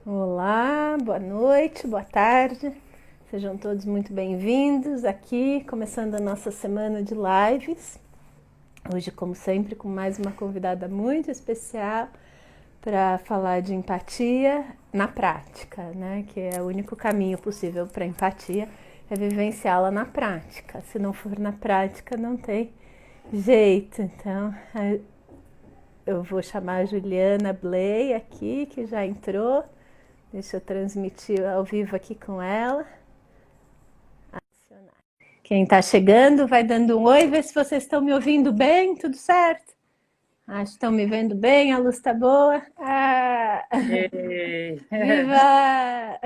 Olá, boa noite, boa tarde. Sejam todos muito bem-vindos aqui, começando a nossa semana de lives. Hoje, como sempre, com mais uma convidada muito especial para falar de empatia na prática, né? Que é o único caminho possível para empatia, é vivenciá-la na prática. Se não for na prática, não tem jeito. Então, eu vou chamar a Juliana Bley aqui, que já entrou. Deixa eu transmitir ao vivo aqui com ela. Quem está chegando vai dando um oi, ver se vocês estão me ouvindo bem, tudo certo? Acho que estão me vendo bem, a luz está boa. Ah, Ei, viva!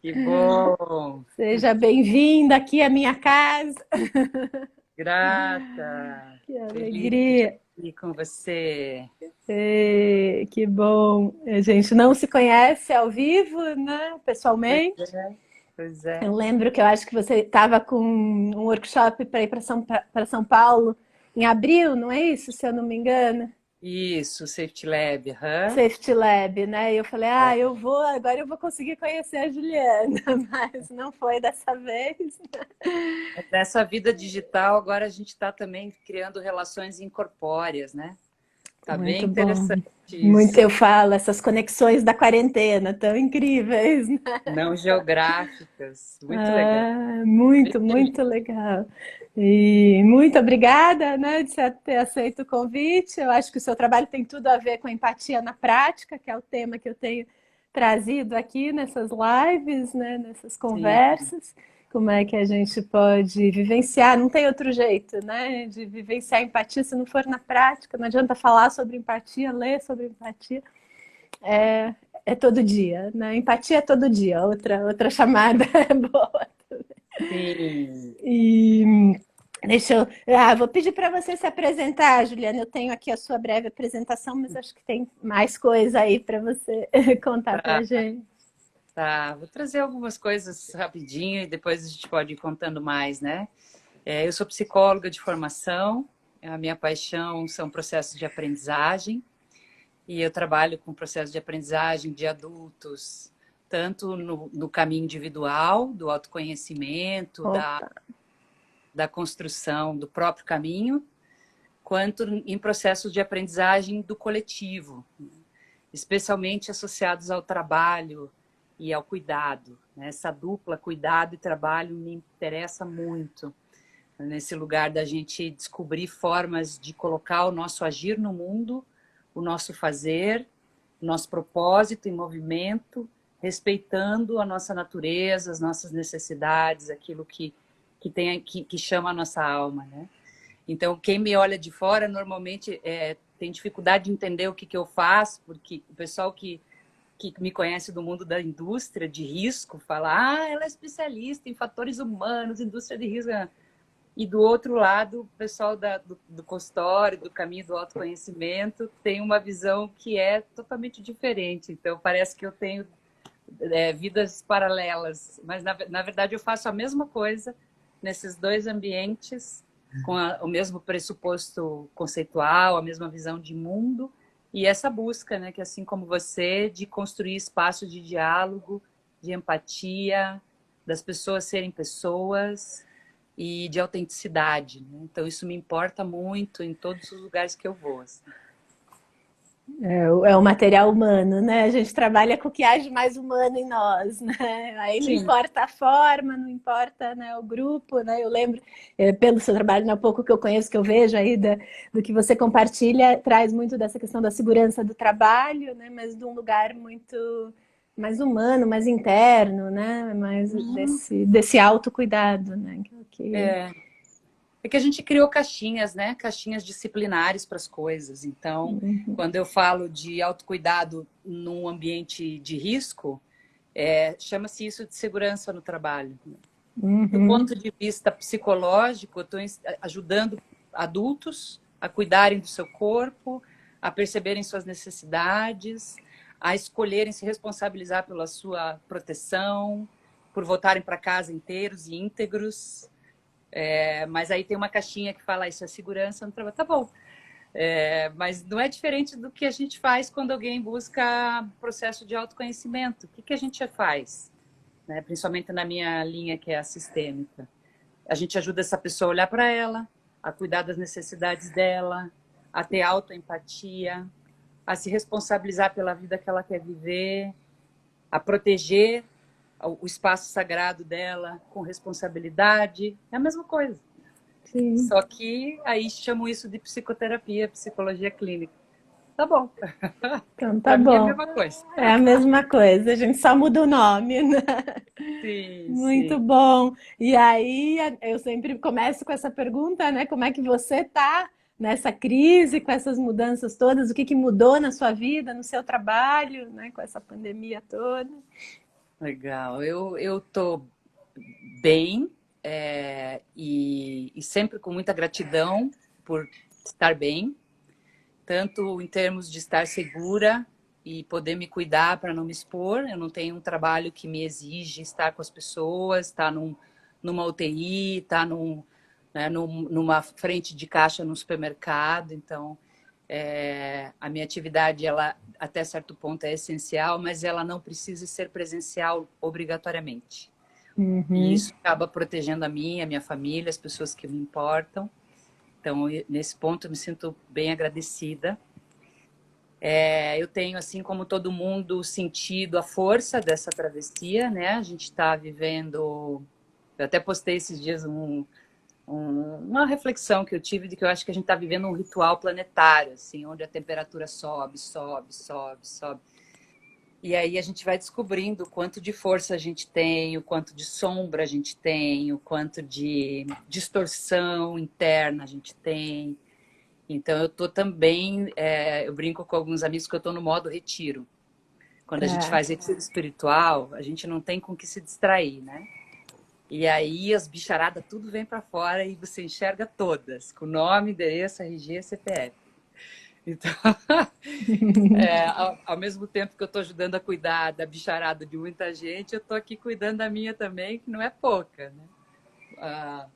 que bom! Seja bem-vinda aqui à minha casa. Grata, Que feliz de estar alegria! aqui com você. Que bom! A gente não se conhece ao vivo, né? Pois Pessoalmente. é, pois Eu é. lembro que eu acho que você estava com um workshop para ir para São Paulo em abril, não é isso, se eu não me engano? Isso, Safety Lab, aham. Safety Lab, né? E eu falei, eu vou, agora eu vou conseguir conhecer a Juliana, mas não foi dessa vez. Nessa vida digital, agora a gente está também criando relações incorpóreas, né? Tá bem Muito bom. interessante Muito isso. eu falo, essas conexões da quarentena, tão incríveis, né? Não geográficas, muito legal. Bem Muito, feliz. muito legal. E muito obrigada, né, de você ter aceito o convite. Eu acho que o seu trabalho tem tudo a ver com empatia na prática, que é o tema que eu tenho trazido aqui nessas lives, né, nessas Sim, conversas. Como é que a gente pode vivenciar? Não tem outro jeito, né, de vivenciar empatia se não for na prática. Não adianta falar sobre empatia, ler sobre empatia. É, é todo dia, né? Empatia é todo dia. Outra chamada é boa. sim. E deixa eu. Vou pedir para você se apresentar, Juliana. Eu tenho aqui a sua breve apresentação, mas acho que tem mais coisa aí para você contar para a Tá, gente. tá. Vou trazer algumas coisas rapidinho e depois a gente pode ir contando mais, né? Eu sou psicóloga de formação, a minha paixão são processos de aprendizagem e eu trabalho com processos de aprendizagem de adultos, tanto no caminho individual, do autoconhecimento, Opa, da construção do próprio caminho, quanto em processos de aprendizagem do coletivo, especialmente associados ao trabalho e ao cuidado. Essa dupla cuidado e trabalho me interessa muito nesse lugar da gente descobrir formas de colocar o nosso agir no mundo, o nosso fazer, o nosso propósito em movimento, respeitando a nossa natureza, as nossas necessidades, aquilo que chama a nossa alma, né? Então, quem me olha de fora normalmente tem dificuldade de entender o que eu faço, porque o pessoal que me conhece do mundo da indústria de risco fala, ela é especialista em fatores humanos, indústria de risco. E do outro lado, o pessoal do consultório, do caminho do autoconhecimento, tem uma visão que é totalmente diferente. Então, parece que eu tenho vidas paralelas, mas na verdade eu faço a mesma coisa nesses dois ambientes, com o mesmo pressuposto conceitual, a mesma visão de mundo, e essa busca, né, que assim como você, de construir espaços de diálogo, de empatia, das pessoas serem pessoas e de autenticidade, né? Então isso me importa muito em todos os lugares que eu vou. Assim. é o material humano, né? A gente trabalha com o que age mais humano em nós, né? Aí não Sim, importa a forma, não importa, né, o grupo, né? Eu lembro, pelo seu trabalho, né, pouco que eu conheço, que eu vejo aí do que você compartilha, traz muito dessa questão da segurança do trabalho, né? Mas de um lugar muito mais humano, mais interno, né? Mais desse autocuidado, né? Que, é, É que a gente criou caixinhas, né? Caixinhas disciplinares para as coisas. Então, quando eu falo de autocuidado num ambiente de risco, chama-se isso de segurança no trabalho. Do uhum. ponto de vista psicológico, eu estou ajudando adultos a cuidarem do seu corpo, a perceberem suas necessidades, a escolherem se responsabilizar pela sua proteção, por voltarem para casa inteiros e íntegros. Mas aí tem uma caixinha que fala isso é segurança no trabalho. Tá bom. Mas não é diferente do que a gente faz quando alguém busca processo de autoconhecimento. O que a gente faz? Né? Principalmente na minha linha, que é a sistêmica. A gente ajuda essa pessoa a olhar para ela, a cuidar das necessidades dela, a ter autoempatia, a se responsabilizar pela vida que ela quer viver, a proteger o espaço sagrado dela com responsabilidade. É a mesma coisa. Sim. Só que aí chamam isso de psicoterapia, psicologia clínica. Tá bom. Então tá Para mim é a bom. mesma coisa. É a mesma coisa, a gente só muda o nome, né? Sim, Muito sim. bom. E aí eu sempre começo com essa pergunta, né? Como é que você tá nessa crise, com essas mudanças todas? O que que mudou na sua vida, no seu trabalho, né? Com essa pandemia toda? Legal. Eu tô bem, e sempre com muita gratidão por estar bem, tanto em termos de estar segura e poder me cuidar para não me expor. Eu não tenho um trabalho que me exige estar com as pessoas, estar numa UTI, estar numa frente de caixa no supermercado. Então, a minha atividade, ela até certo ponto é essencial, mas ela não precisa ser presencial obrigatoriamente. E Uhum. isso acaba protegendo a mim, a minha família, as pessoas que me importam. Então, nesse ponto, eu me sinto bem agradecida. Eu tenho, assim como todo mundo, sentido a força dessa travessia, né? A gente está vivendo... Eu até postei esses dias uma reflexão que eu tive de que eu acho que a gente está vivendo um ritual planetário, assim, onde a temperatura sobe, sobe, sobe, sobe. E aí a gente vai descobrindo o quanto de força a gente tem, o quanto de sombra a gente tem, o quanto de distorção interna a gente tem. Então eu tô também, eu brinco com alguns amigos que eu tô no modo retiro. Quando a gente É. faz retiro espiritual, a gente não tem com que se distrair, né? E aí as bicharadas tudo vem para fora e você enxerga todas, com nome, endereço, RG, CPF. Então, ao mesmo tempo que eu estou ajudando a cuidar da bicharada de muita gente, eu estou aqui cuidando da minha também, que não é pouca, né?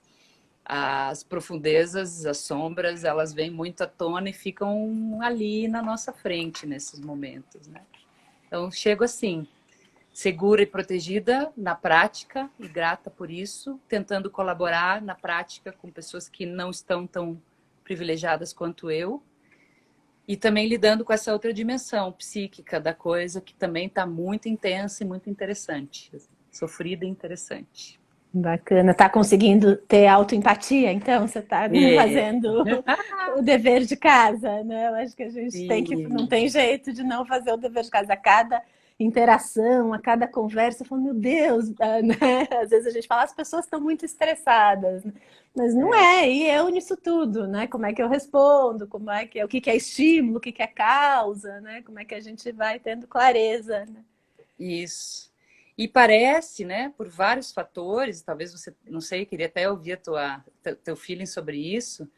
As profundezas, as sombras, elas vêm muito à tona e ficam ali na nossa frente nesses momentos, né? Então, chego assim, segura e protegida na prática e grata por isso, tentando colaborar na prática com pessoas que não estão tão privilegiadas quanto eu, e também lidando com essa outra dimensão psíquica da coisa, que também está muito intensa e muito interessante, sofrida e interessante. Bacana. Tá conseguindo ter autoempatia, então você tá fazendo o dever de casa, né? Eu acho que a gente tem que, não Sim. tem jeito de não fazer o dever de casa. A cada interação, a cada conversa, eu falo, meu Deus, né? Às vezes a gente fala, as pessoas estão muito estressadas, né? Mas não é, e eu nisso tudo, né? Como é que eu respondo, como é que, o que que é estímulo, o que que é causa, né? Como é que a gente vai tendo clareza, né? Isso. E parece, né, por vários fatores, talvez você, não sei, queria até ouvir teu feeling sobre isso,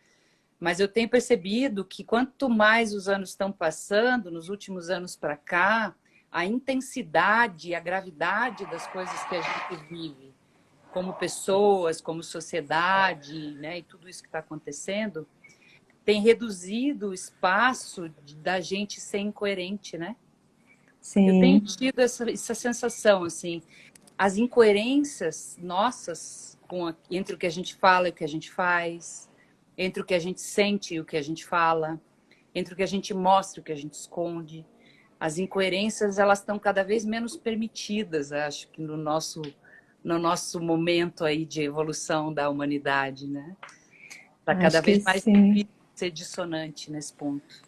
mas eu tenho percebido que quanto mais os anos estão passando, nos últimos anos para cá, a intensidade, a gravidade das coisas que a gente vive, como pessoas, como sociedade, né, e tudo isso que está acontecendo, tem reduzido o espaço da gente ser incoerente, né? Eu tenho Sim, tido essa sensação, assim, as incoerências nossas entre o que a gente fala e o que a gente faz, entre o que a gente sente e o que a gente fala, entre o que a gente mostra e o que a gente esconde. As incoerências, elas estão cada vez menos permitidas, acho que no nosso momento aí de evolução da humanidade, né? Está cada acho vez que mais sim. difícil ser dissonante nesse ponto.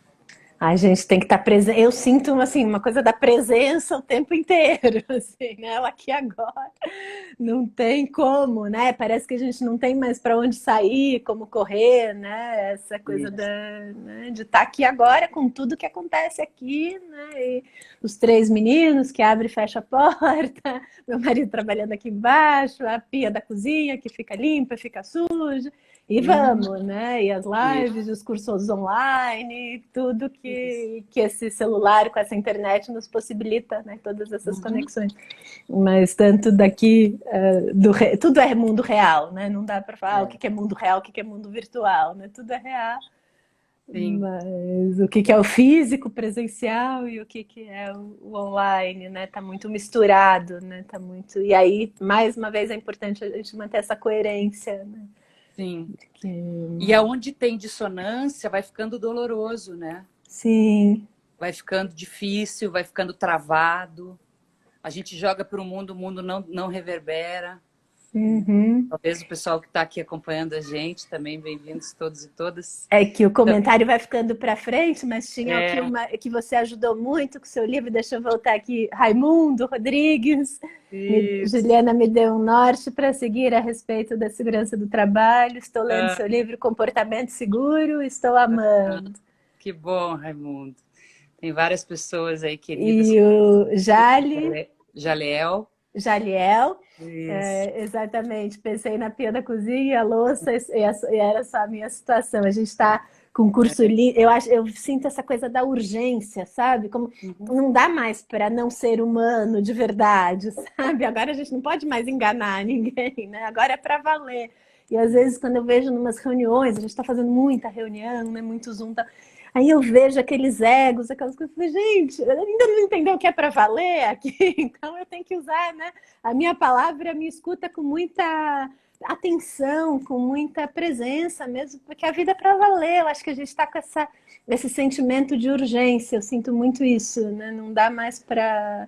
A gente tem que estar presente. Eu sinto assim uma coisa da presença o tempo inteiro, assim, né? Ela aqui agora não tem como, né? Parece que a gente não tem mais para onde sair, como correr, né? Essa coisa Isso. né, de estar aqui agora com tudo que acontece aqui, né? E os três meninos que abrem e fecham a porta, meu marido trabalhando aqui embaixo, a pia da cozinha que fica limpa, fica suja. E vamos, né? E as Isso. lives, os cursos online, tudo Isso. que esse celular com essa internet nos possibilita, né? Todas essas Uhum. conexões. Mas tanto daqui, tudo é mundo real, né? Não dá para falar o que é mundo real, o que é mundo virtual, né? Tudo é real. Sim, Mas o que que é o físico presencial e o que que é o online, né? Tá muito misturado, né? Tá muito. E aí, mais uma vez, é importante a gente manter essa coerência, né? sim. Que... E aonde tem dissonância, vai ficando doloroso, né? Sim, Vai ficando difícil, vai ficando travado. A gente joga para o mundo não reverbera. uhum. Talvez o pessoal que está aqui acompanhando a gente também, bem-vindos todos e todas. É que o comentário vai ficando para frente, mas tinha aqui É, uma que você ajudou muito com o seu livro. Deixa eu voltar aqui. Raimundo Rodrigues. isso. Juliana me deu um norte para seguir a respeito da segurança do trabalho. Estou lendo Ah, seu livro Comportamento Seguro. Estou amando. que bom, Raimundo. Tem várias pessoas aí queridas. E o Jale, Jaleel. Jaliel, Isso. exatamente. Pensei na pia da cozinha, a louça, e era só a minha situação. A gente está com curso eu acho, eu sinto essa coisa da urgência, sabe? Como Uhum. não dá mais para não ser humano de verdade, sabe? Agora a gente não pode mais enganar ninguém, né? Agora é para valer. E às vezes, quando eu vejo numas reuniões, a gente está fazendo muita reunião, né? Muito Zoom, tá? Aí eu vejo aqueles egos, aquelas coisas, eu falei, gente, ainda não entendeu o que é para valer aqui, então eu tenho que usar, né, a minha palavra, a minha escuta com muita atenção, com muita presença mesmo, porque a vida é para valer. Eu acho que a gente está com esse sentimento de urgência, eu sinto muito isso, né? Não dá mais para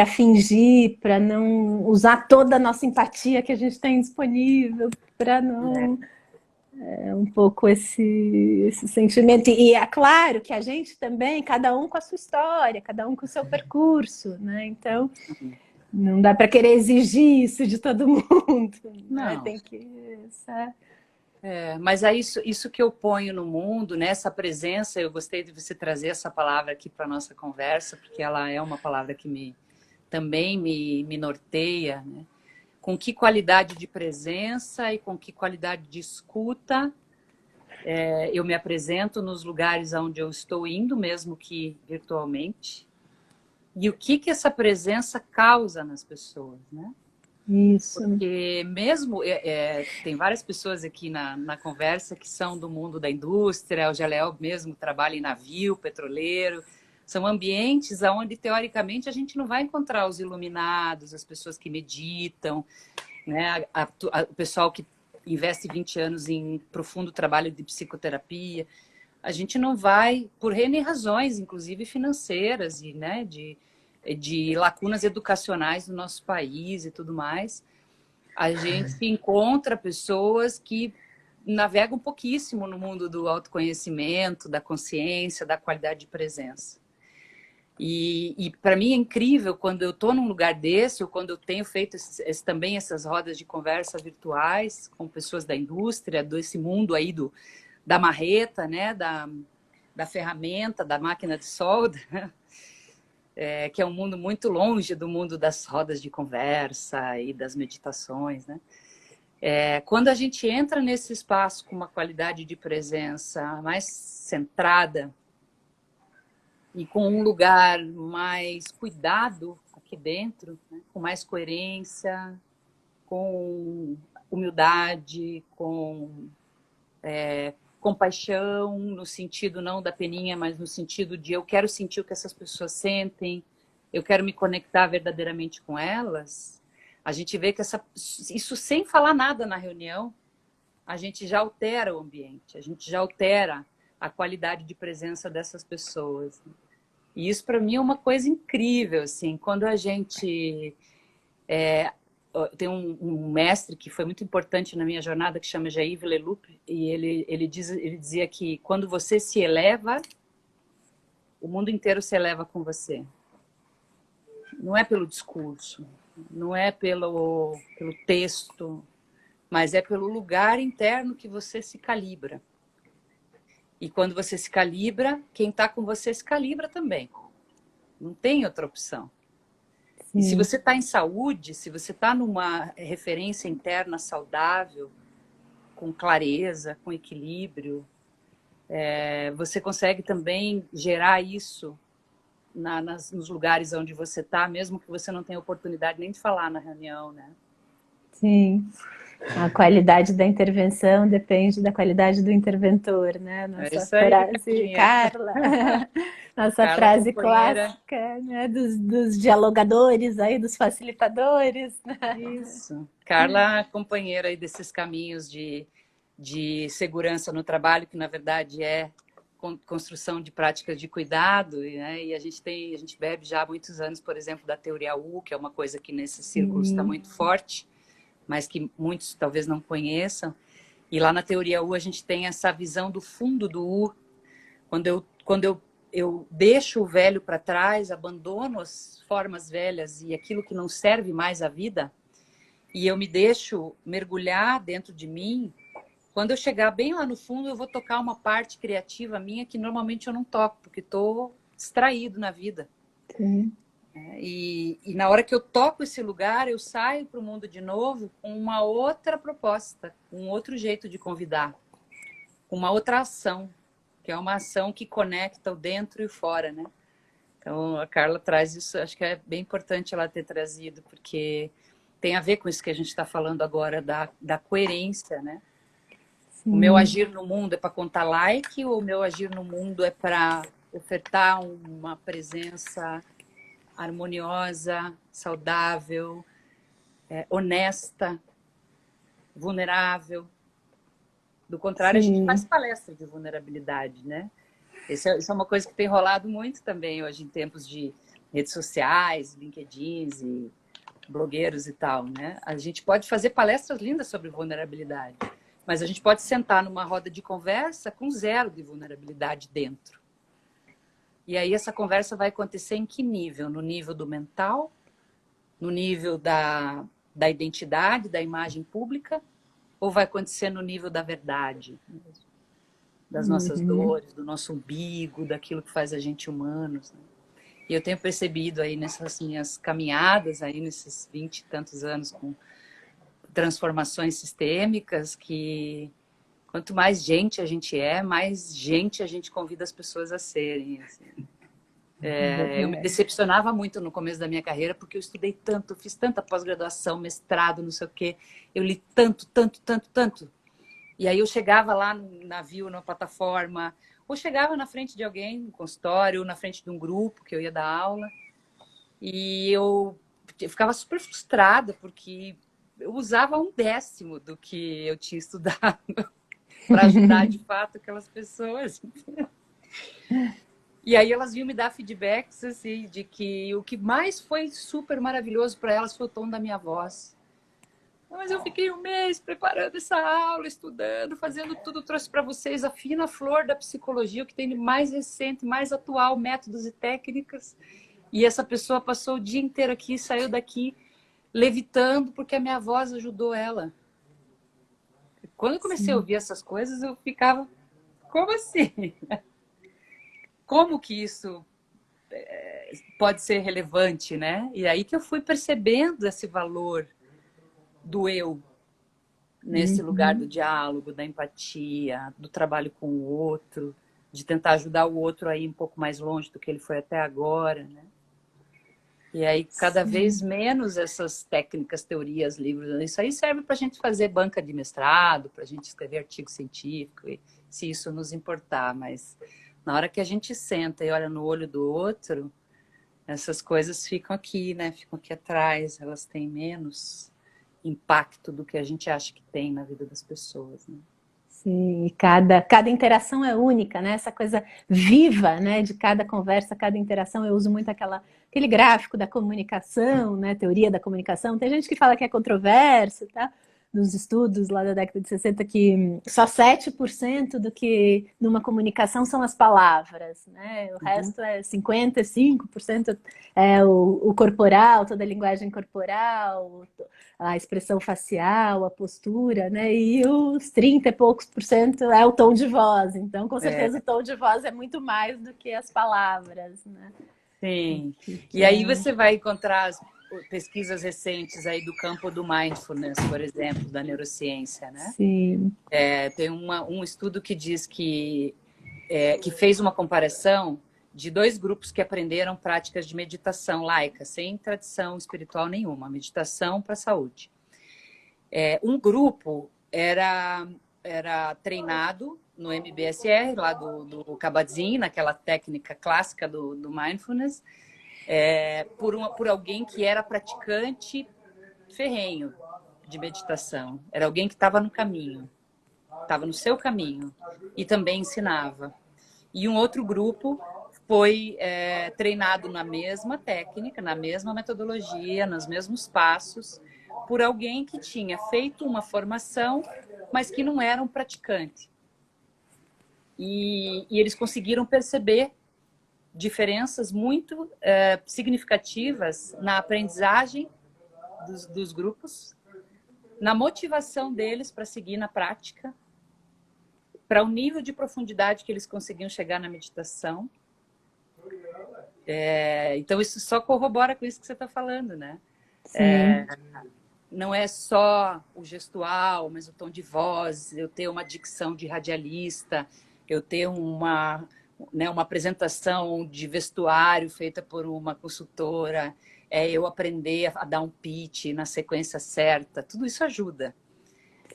fingir, para não usar toda a nossa empatia que a gente tem disponível, para não um pouco esse sentimento. E é claro que a gente também, cada um com a sua história, cada um com o seu percurso, né? Então, não dá para querer exigir isso de todo mundo, né? Não. Tem que. Sabe? Mas é isso que eu ponho no mundo, né? Essa presença. Eu gostei de você trazer essa palavra aqui para nossa conversa, porque ela é uma palavra que também me norteia, né? Com que qualidade de presença e com que qualidade de escuta eu me apresento nos lugares onde eu estou indo, mesmo que virtualmente, e o que essa presença causa nas pessoas, né? Isso. Porque mesmo tem várias pessoas aqui na conversa que são do mundo da indústria, o Jaleel mesmo trabalha em navio petroleiro, são ambientes onde teoricamente a gente não vai encontrar os iluminados, as pessoas que meditam, né? O pessoal que investe 20 anos em profundo trabalho de psicoterapia. A gente não vai, por N razões, inclusive financeiras e, né, de lacunas educacionais do nosso país e tudo mais, a gente encontra pessoas que navegam pouquíssimo no mundo do autoconhecimento, da consciência, da qualidade de presença. E para mim é incrível quando eu estou num lugar desse, ou quando eu tenho feito também essas rodas de conversa virtuais com pessoas da indústria, desse mundo aí da marreta, né, da ferramenta, da máquina de solda, que é um mundo muito longe do mundo das rodas de conversa e das meditações, né? Quando a gente entra nesse espaço com uma qualidade de presença mais centrada e com um lugar mais cuidado aqui dentro, né? Com mais coerência, com humildade, com compaixão, no sentido não da peninha, mas no sentido de eu quero sentir o que essas pessoas sentem, eu quero me conectar verdadeiramente com elas. A gente vê que isso sem falar nada na reunião, a gente já altera o ambiente, a gente já altera a qualidade de presença dessas pessoas. E isso para mim é uma coisa incrível, assim, quando a gente tem um mestre que foi muito importante na minha jornada que chama Jair Leloup, e ele dizia que quando você se eleva, o mundo inteiro se eleva com você. Não é pelo discurso, não é pelo texto, mas é pelo lugar interno que você se calibra. E quando você se calibra, quem está com você se calibra também. Não tem outra opção. E se Sim. você está em saúde, se você está numa referência interna saudável, com clareza, com equilíbrio, você consegue também gerar isso nos lugares onde você está, mesmo que você não tenha oportunidade nem de falar na reunião, né? Sim. A qualidade da intervenção depende da qualidade do interventor, né? É Nossa isso aí, frase, Carlinha. Carla, nossa Carla, frase companheira. clássica, né? Dos dialogadores aí, dos facilitadores, né? Isso. Carla, companheira aí desses caminhos de segurança no trabalho, que na verdade é construção de práticas de cuidado, né? E a gente bebe já há muitos anos, por exemplo, da teoria U, que é uma coisa que nesses círculos está Sim, muito forte, mas que muitos talvez não conheçam. E lá na teoria U a gente tem essa visão do fundo do U, quando eu deixo o velho para trás, abandono as formas velhas e aquilo que não serve mais à vida, e eu me deixo mergulhar dentro de mim. Quando eu chegar bem lá no fundo, eu vou tocar uma parte criativa minha que normalmente eu não toco, porque estou distraído na vida. sim. E na hora que eu toco esse lugar, eu saio para o mundo de novo com uma outra proposta, um outro jeito de convidar, uma outra ação, que é uma ação que conecta o dentro e o fora, né? Então, a Carla traz isso, acho que é bem importante ela ter trazido, porque tem a ver com isso que a gente está falando agora, da coerência, né? O meu Sim, agir no mundo é para contar like ou o meu agir no mundo é para ofertar uma presença harmoniosa, saudável, honesta, vulnerável? Do contrário, a gente faz sim. palestra de vulnerabilidade, né? Isso é uma coisa que tem rolado muito também hoje em tempos de redes sociais, LinkedIn e blogueiros e tal, né? A gente pode fazer palestras lindas sobre vulnerabilidade, mas a gente pode sentar numa roda de conversa com zero de vulnerabilidade dentro. E aí essa conversa vai acontecer em que nível? No nível do mental, no nível da identidade, da imagem pública, ou vai acontecer no nível da verdade, das nossas Uhum. dores, do nosso umbigo, daquilo que faz a gente humanos, né? E eu tenho percebido aí nessas minhas caminhadas, aí nesses 20 e tantos anos com transformações sistêmicas, que quanto mais gente a gente é, mais gente a gente convida as pessoas a serem. Assim. Eu me Verdade. decepcionava muito no começo da minha carreira, porque eu estudei tanto, fiz tanta pós-graduação, mestrado, não sei o quê, eu li tanto, tanto, tanto, tanto. E aí eu chegava lá no navio, na plataforma, ou chegava na frente de alguém, no consultório, ou na frente de um grupo que eu ia dar aula, e eu ficava super frustrada, porque eu usava 1/10 do que eu tinha estudado para ajudar de fato aquelas pessoas. E aí elas vinham me dar feedbacks assim, de que o que mais foi super maravilhoso para elas foi o tom da minha voz. Mas eu fiquei um mês preparando essa aula, estudando, fazendo tudo, trouxe para vocês a fina flor da psicologia, o que tem de mais recente, mais atual, métodos e técnicas. E essa pessoa passou o dia inteiro aqui, saiu daqui levitando porque a minha voz ajudou ela. Quando eu comecei a Sim. ouvir essas coisas, eu ficava, como assim? Como que isso pode ser relevante, né? E aí que eu fui percebendo esse valor do eu nesse lugar do Uhum. diálogo, da empatia, do trabalho com o outro, de tentar ajudar o outro a ir um pouco mais longe do que ele foi até agora, né? E aí, cada vez Sim. menos essas técnicas, teorias, livros, isso aí serve para a gente fazer banca de mestrado, para a gente escrever artigo científico, se isso nos importar, mas na hora que a gente senta e olha no olho do outro, essas coisas ficam aqui, né? Ficam aqui atrás, elas têm menos impacto do que a gente acha que tem na vida das pessoas, né? Sim, e cada interação é única, né? Essa coisa viva, né? De cada conversa, cada interação. Eu uso muito aquele gráfico da comunicação, né? Teoria da comunicação. Tem gente que fala que é controverso, tá? Nos estudos lá da década de 60 que só 7% do que numa comunicação são as palavras, né? O Uhum. resto é 55% é o corporal, toda a linguagem corporal, a expressão facial, a postura, né? E os 30 e poucos por cento é o tom de voz. Então, com certeza, o É, tom de voz é muito mais do que as palavras, né? sim. Que E aí é... você vai encontrar as pesquisas recentes aí do campo do mindfulness, por exemplo, da neurociência, né? Sim. Tem um estudo que diz que fez uma comparação de dois grupos que aprenderam práticas de meditação laica, sem tradição espiritual nenhuma, meditação para a saúde. Um grupo era treinado no MBSR, lá do Kabat-Zinn, naquela técnica clássica do mindfulness, por alguém que era praticante ferrenho de meditação. Era alguém que estava no caminho, estava no seu caminho e também ensinava. E um outro grupo foi treinado na mesma técnica, na mesma metodologia, nos mesmos passos, por alguém que tinha feito uma formação, mas que não era um praticante. E eles conseguiram perceber diferenças muito significativas na aprendizagem dos grupos, na motivação deles para seguir na prática, para o nível de profundidade que eles conseguiam chegar na meditação. Então, isso só corrobora com isso que você está falando, né? Não é só o gestual, mas o tom de voz, eu ter uma dicção de radialista, eu ter uma apresentação de vestuário feita por uma consultora, eu aprender a dar um pitch na sequência certa, tudo isso ajuda.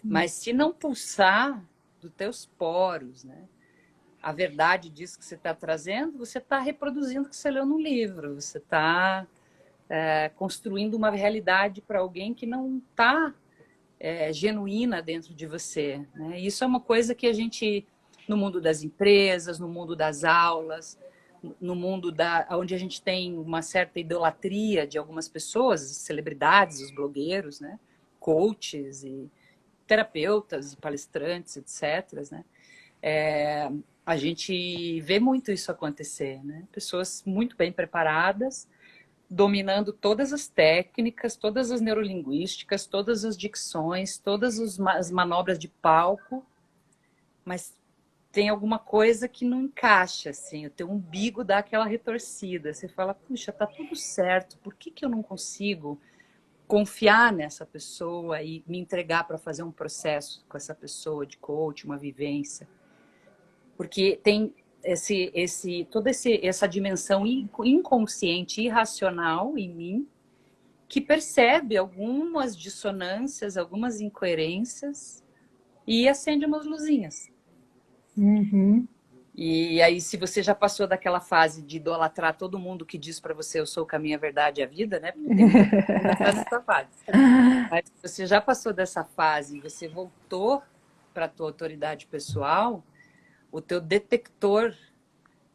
Mas se não pulsar dos teus poros, né, a verdade disso que você está trazendo, você está reproduzindo o que você leu no livro, você está construindo uma realidade para alguém que não está genuína dentro de você, né? Isso é uma coisa que a gente, no mundo das empresas, no mundo das aulas, no mundo onde a gente tem uma certa idolatria de algumas pessoas, celebridades, os blogueiros, né? Coaches e terapeutas e palestrantes, etc., né? A gente vê muito isso acontecer, né? Pessoas muito bem preparadas, dominando todas as técnicas, todas as neurolinguísticas, todas as dicções, todas as manobras de palco, mas tem alguma coisa que não encaixa, assim, o teu umbigo dá aquela retorcida, você fala, puxa, tá tudo certo, por que eu não consigo confiar nessa pessoa e me entregar para fazer um processo com essa pessoa de coach, uma vivência? Porque tem toda essa dimensão inconsciente, irracional em mim, que percebe algumas dissonâncias, algumas incoerências e acende umas luzinhas. Uhum. E aí, se você já passou daquela fase de idolatrar todo mundo que diz para você eu sou o caminho, a verdade e a vida, né? Porque tem muita gente que ainda está nessa fase. Mas se você já passou dessa fase e você voltou para a tua autoridade pessoal, o teu detector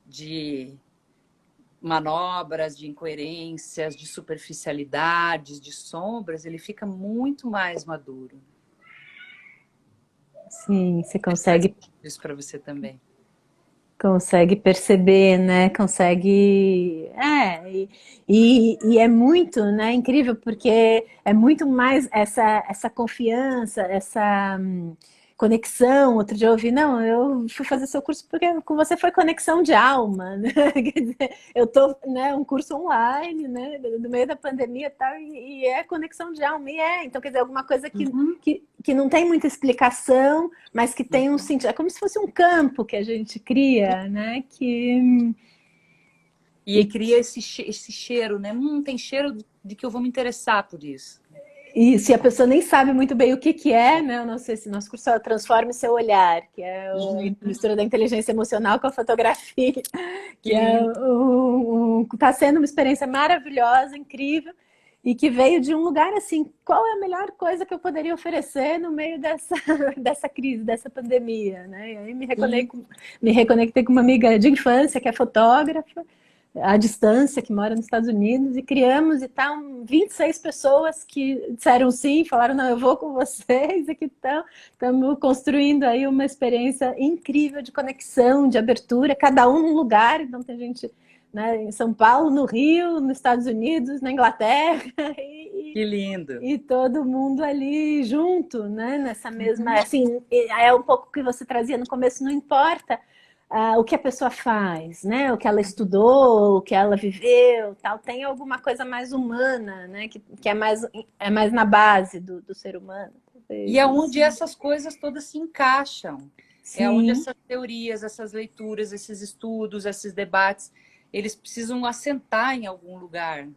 de manobras, de incoerências, de superficialidades, de sombras, ele fica muito mais maduro. Sim, você consegue isso para você também. Consegue perceber, né? Consegue. E é muito, né? Incrível, porque é muito mais essa confiança, essa conexão. Outro dia eu ouvi, não, eu fui fazer seu curso porque com você foi conexão de alma, né? Quer dizer, eu tô, né, um curso online, né? No meio da pandemia e tal, e é conexão de alma, então, quer dizer, alguma coisa que não tem muita explicação, mas que tem um sentido. É como se fosse um campo que a gente cria, né? E cria esse cheiro, né? Tem cheiro de que eu vou me interessar por isso. E se a pessoa nem sabe muito bem o que é, né? Eu não sei se nosso curso é Transforme Seu Olhar, que é a mistura da inteligência emocional com a fotografia, que tá sendo uma experiência maravilhosa, incrível, e que veio de um lugar assim, qual é a melhor coisa que eu poderia oferecer no meio dessa crise, dessa pandemia, né? E aí me reconectei com uma amiga de infância que é fotógrafa, à distância, que mora nos Estados Unidos, e criamos, e tá 26 pessoas que disseram sim, falaram, não, eu vou com vocês, e que estamos construindo aí uma experiência incrível de conexão, de abertura, cada um num lugar. Então tem gente, né, em São Paulo, no Rio, nos Estados Unidos, na Inglaterra, que lindo! E todo mundo ali junto, né, nessa mesma, assim, é um pouco o que você trazia no começo, não importa o que a pessoa faz, né? O que ela estudou, o que ela viveu, tal, tem alguma coisa mais humana, né? Que é mais na base do ser humano. E é onde essas coisas todas se encaixam. Sim. É onde essas teorias, essas leituras, esses estudos, esses debates, eles precisam assentar em algum lugar.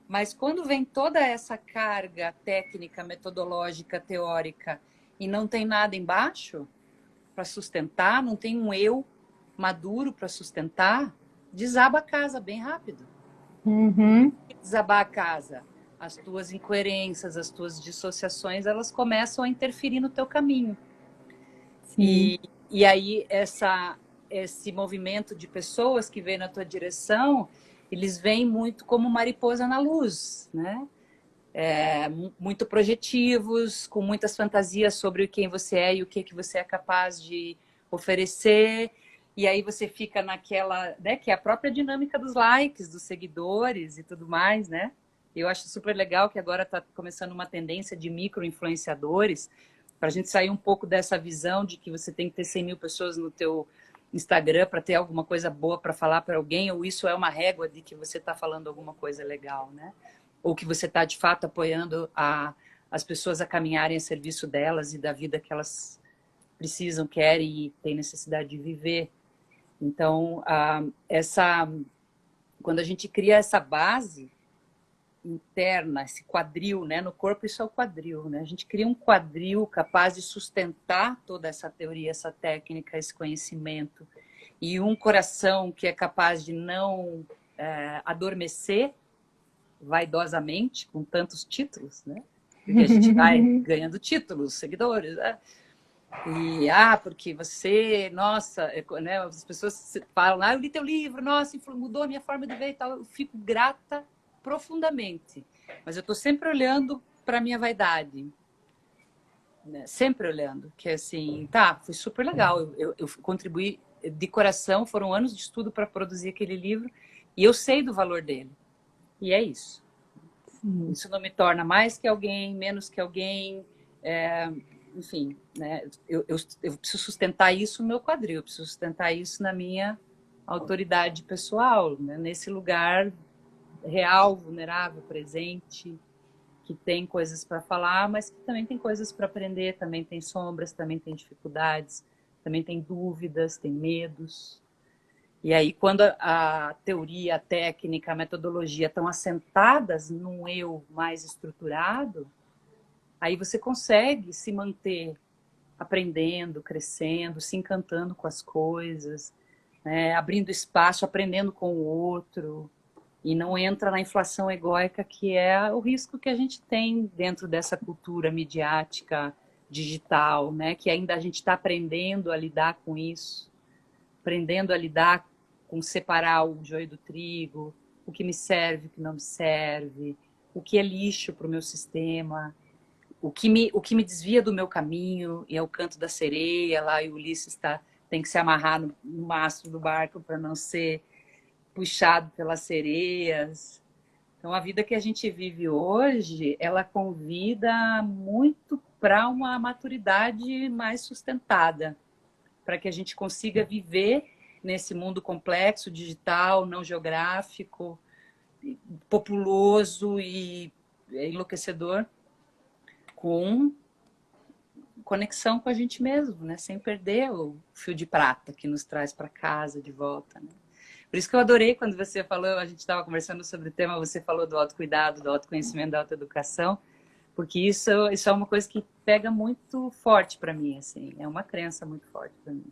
Mas quando vem toda essa carga técnica, metodológica, teórica, e não tem nada embaixo para sustentar, não tem um eu maduro para sustentar, desaba a casa bem rápido. Uhum. Desabar a casa, as tuas incoerências, as tuas dissociações, elas começam a interferir no teu caminho. E aí esse movimento de pessoas que vem na tua direção, eles vêm muito como mariposa na luz, né? Muito projetivos, com muitas fantasias sobre quem você é e o que você é capaz de oferecer. E aí você fica naquela, né, que é a própria dinâmica dos likes, dos seguidores e tudo mais, né? Eu acho super legal que agora está começando uma tendência de micro-influenciadores, para a gente sair um pouco dessa visão de que você tem que ter 100 mil pessoas no teu Instagram para ter alguma coisa boa para falar para alguém, ou isso é uma régua de que você está falando alguma coisa legal, né? Ou que você está, de fato, apoiando as pessoas a caminharem a serviço delas e da vida que elas precisam, querem e têm necessidade de viver. Então, quando a gente cria essa base interna, esse quadril, né? No corpo isso é o quadril, né? A gente cria um quadril capaz de sustentar toda essa teoria, essa técnica, esse conhecimento, e um coração que é capaz de não adormecer vaidosamente com tantos títulos, né? Porque a gente vai ganhando títulos, seguidores, né? E, porque você, nossa, né? As pessoas falam, eu li teu livro, nossa, mudou a minha forma de ver e tal. Eu fico grata profundamente, mas eu estou sempre olhando para a minha vaidade, né? Sempre olhando, que assim, foi super legal, eu contribuí de coração, foram anos de estudo para produzir aquele livro, e eu sei do valor dele, e é isso. Isso não me torna mais que alguém, menos que alguém, enfim, né? Eu preciso sustentar isso no meu quadril, eu preciso sustentar isso na minha autoridade pessoal, né? Nesse lugar real, vulnerável, presente, que tem coisas para falar, mas que também tem coisas para aprender, também tem sombras, também tem dificuldades, também tem dúvidas, tem medos. E aí, quando a teoria, a técnica, a metodologia estão assentadas num eu mais estruturado, aí você consegue se manter aprendendo, crescendo, se encantando com as coisas, né? Abrindo espaço, aprendendo com o outro, e não entra na inflação egóica, que é o risco que a gente tem dentro dessa cultura midiática digital, né? Que ainda a gente está aprendendo a lidar com isso, aprendendo a lidar com separar o joio do trigo, o que me serve, o que não me serve, o que é lixo para o meu sistema, o que me desvia do meu caminho, e é o canto da sereia lá, e o Ulisses tem que se amarrar no mastro do barco para não ser puxado pelas sereias. Então, a vida que a gente vive hoje, ela convida muito para uma maturidade mais sustentada, para que a gente consiga viver nesse mundo complexo, digital, não geográfico, populoso e enlouquecedor, com conexão com a gente mesmo, né? Sem perder o fio de prata que nos traz para casa de volta, né? Por isso que eu adorei quando você falou, a gente estava conversando sobre o tema, você falou do autocuidado, do autoconhecimento, da autoeducação, porque isso é uma coisa que pega muito forte para mim, assim, é uma crença muito forte para mim.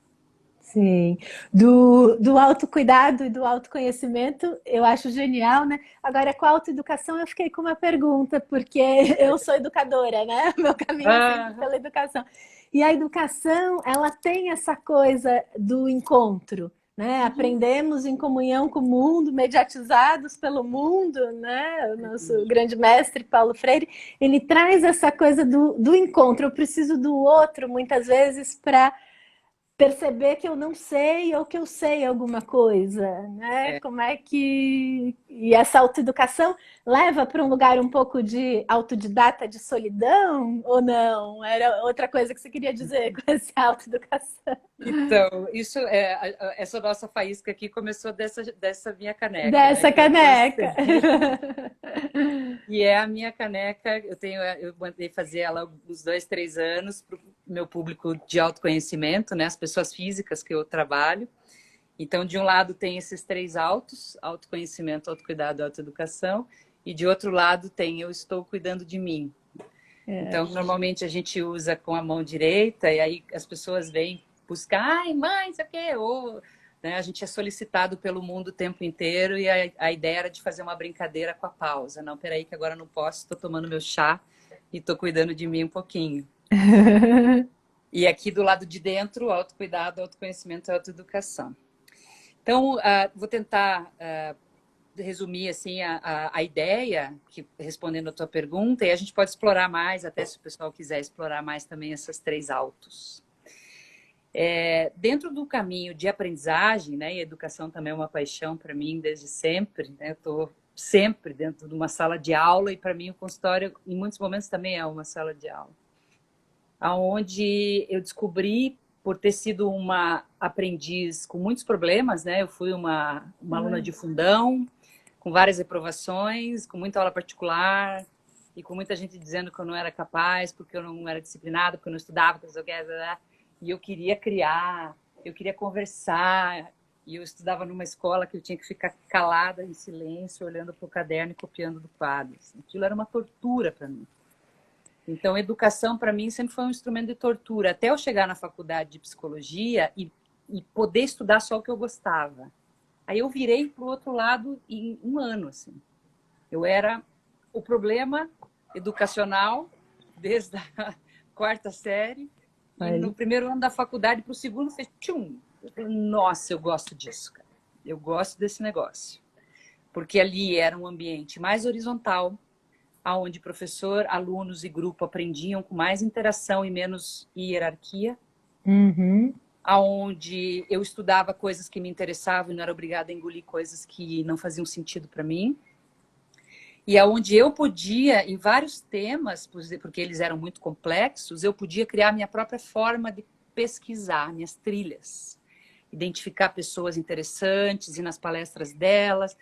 Sim, do autocuidado e do autoconhecimento, eu acho genial, né? Agora, com a autoeducação, eu fiquei com uma pergunta, porque eu sou educadora, né? Meu caminho é sempre pela educação. E a educação, ela tem essa coisa do encontro, né? Aprendemos em comunhão com o mundo, mediatizados pelo mundo, né? O nosso grande mestre, Paulo Freire, ele traz essa coisa do encontro. Eu preciso do outro, muitas vezes, para perceber que eu não sei ou que eu sei alguma coisa, né? Como é que... E essa autoeducação leva para um lugar um pouco de autodidata, de solidão, ou não? Era outra coisa que você queria dizer com essa autoeducação. Então, essa nossa faísca aqui começou dessa minha caneca. Dessa, né? Caneca. E é a minha caneca, eu mandei fazer ela uns 2, 3 anos para o meu público de autoconhecimento, né? As pessoas físicas que eu trabalho. Então, de um lado tem esses 3 autos: autoconhecimento, autocuidado, autoeducação. e de outro lado tem eu estou cuidando de mim. É. Então, normalmente a gente usa com a mão direita e aí as pessoas vêm buscar, ai, mãe, isso aqui, ou né, a gente é solicitado pelo mundo o tempo inteiro e a ideia era de fazer uma brincadeira com a pausa. Não, peraí que agora não posso, estou tomando meu chá e estou cuidando de mim um pouquinho. E aqui do lado de dentro, autocuidado, autoconhecimento e autoeducação. Então, vou tentar resumir assim a ideia, que, respondendo a tua pergunta, e a gente pode explorar mais, até se o pessoal quiser explorar mais também essas 3 autos. Dentro do caminho de aprendizagem, né, e educação também é uma paixão para mim desde sempre, né, eu estou sempre dentro de uma sala de aula e para mim o consultório em muitos momentos também é uma sala de aula, aonde eu descobri, por ter sido uma aprendiz com muitos problemas, né, eu fui uma aluna de fundão, com várias reprovações, com muita aula particular e com muita gente dizendo que eu não era capaz, porque eu não era disciplinada, porque eu não estudava, porque eu não sei o que, e eu queria criar, eu queria conversar, e eu estudava numa escola que eu tinha que ficar calada, em silêncio, olhando para o caderno e copiando do quadro. Aquilo era uma tortura para mim. Então, educação, para mim, sempre foi um instrumento de tortura, até eu chegar na faculdade de psicologia e poder estudar só o que eu gostava. Aí eu virei para o outro lado em 1 ano, assim. Eu era o problema educacional desde a 4ª série, e no primeiro ano da faculdade para o segundo fez tchum. Eu falei, nossa, eu gosto disso, cara. Eu gosto desse negócio. Porque ali era um ambiente mais horizontal, onde professor, alunos e grupo aprendiam com mais interação e menos hierarquia. Onde eu estudava coisas que me interessavam e não era obrigada a engolir coisas que não faziam sentido para mim. E aonde eu podia, em vários temas, porque eles eram muito complexos, eu podia criar minha própria forma de pesquisar, minhas trilhas. Identificar pessoas interessantes, ir nas palestras delas.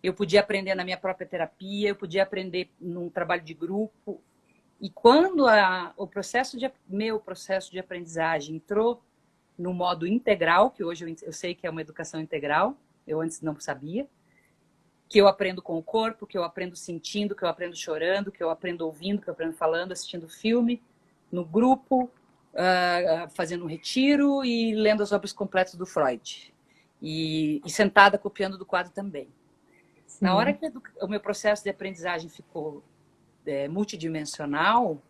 Eu podia aprender na minha própria terapia, eu podia aprender num trabalho de grupo. E quando meu processo de aprendizagem entrou no modo integral, que hoje eu sei que é uma educação integral, eu antes não sabia, que eu aprendo com o corpo, que eu aprendo sentindo, que eu aprendo chorando, que eu aprendo ouvindo, que eu aprendo falando, assistindo filme, no grupo, fazendo um retiro e lendo as obras completas do Freud. E sentada copiando do quadro também. Sim. Na hora que o meu processo de aprendizagem ficou multidimensional,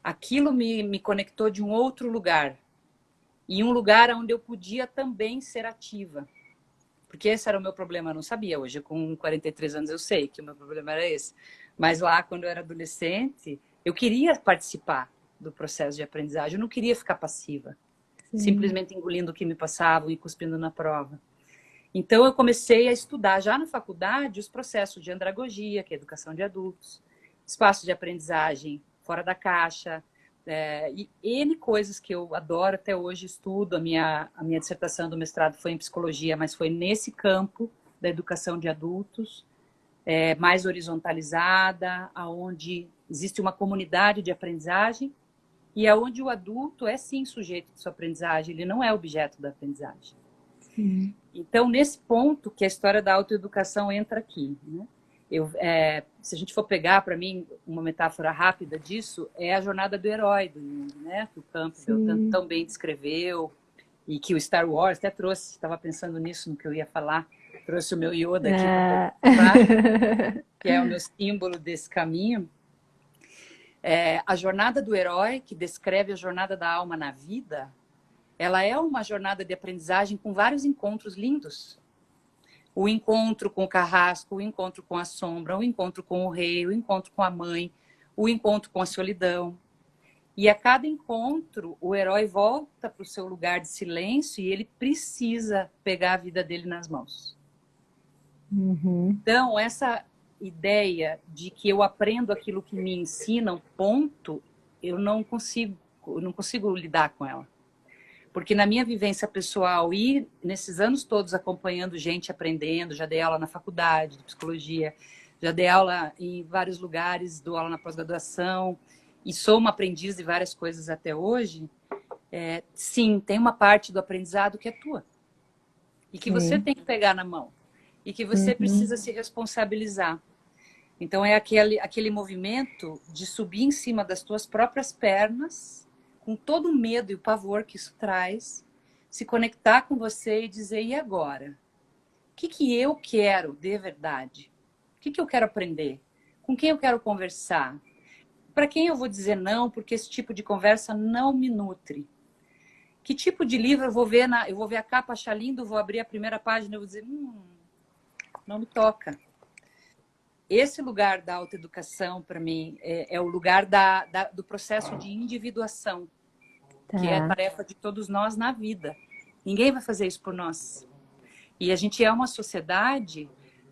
aquilo me conectou de um outro lugar. E um lugar onde eu podia também ser ativa. Porque esse era o meu problema, eu não sabia. Hoje, com 43 anos, eu sei que o meu problema era esse. Mas lá, quando eu era adolescente, eu queria participar do processo de aprendizagem. Eu não queria ficar passiva. Sim. Simplesmente engolindo o que me passavam e cuspindo na prova. Então, eu comecei a estudar já na faculdade os processos de andragogia, que é educação de adultos, espaços de aprendizagem fora da caixa, e N coisas que eu adoro até hoje, estudo. A minha dissertação do mestrado foi em psicologia, mas foi nesse campo da educação de adultos, mais horizontalizada, onde existe uma comunidade de aprendizagem e onde o adulto é sim sujeito de sua aprendizagem, ele não é objeto da aprendizagem. Sim. Então, nesse ponto que a história da autoeducação entra aqui, né? Se a gente for pegar, para mim, uma metáfora rápida disso, é a jornada do herói do Jung, né? Que o Campbell tão bem descreveu e que o Star Wars até trouxe, estava pensando nisso, no que eu ia falar, trouxe o meu Yoda aqui para participar, que é o meu símbolo desse caminho. A jornada do herói, que descreve a jornada da alma na vida, ela é uma jornada de aprendizagem com vários encontros lindos. O encontro com o carrasco, o encontro com a sombra, o encontro com o rei, o encontro com a mãe, o encontro com a solidão. E a cada encontro, o herói volta para o seu lugar de silêncio e ele precisa pegar a vida dele nas mãos. Então, essa ideia de que eu aprendo aquilo que me ensinam, ponto, eu não consigo lidar com ela. Porque na minha vivência pessoal e nesses anos todos acompanhando gente aprendendo, já dei aula na faculdade de psicologia, já dei aula em vários lugares, dou aula na pós-graduação e sou uma aprendiz de várias coisas até hoje, sim, tem uma parte do aprendizado que é tua. E que você tem que pegar na mão. E que você precisa se responsabilizar. Então é aquele movimento de subir em cima das tuas próprias pernas, com todo o medo e o pavor que isso traz, se conectar com você e dizer, e agora? O que eu quero de verdade? O que eu quero aprender? Com quem eu quero conversar? Para quem eu vou dizer não, porque esse tipo de conversa não me nutre? Que tipo de livro eu vou ver? Eu vou ver a capa, achar lindo, vou abrir a primeira página e vou dizer, não me toca. Esse lugar da autoeducação, para mim, é o lugar do processo de individuação, que é a tarefa de todos nós na vida. Ninguém vai fazer isso por nós. E a gente é uma sociedade,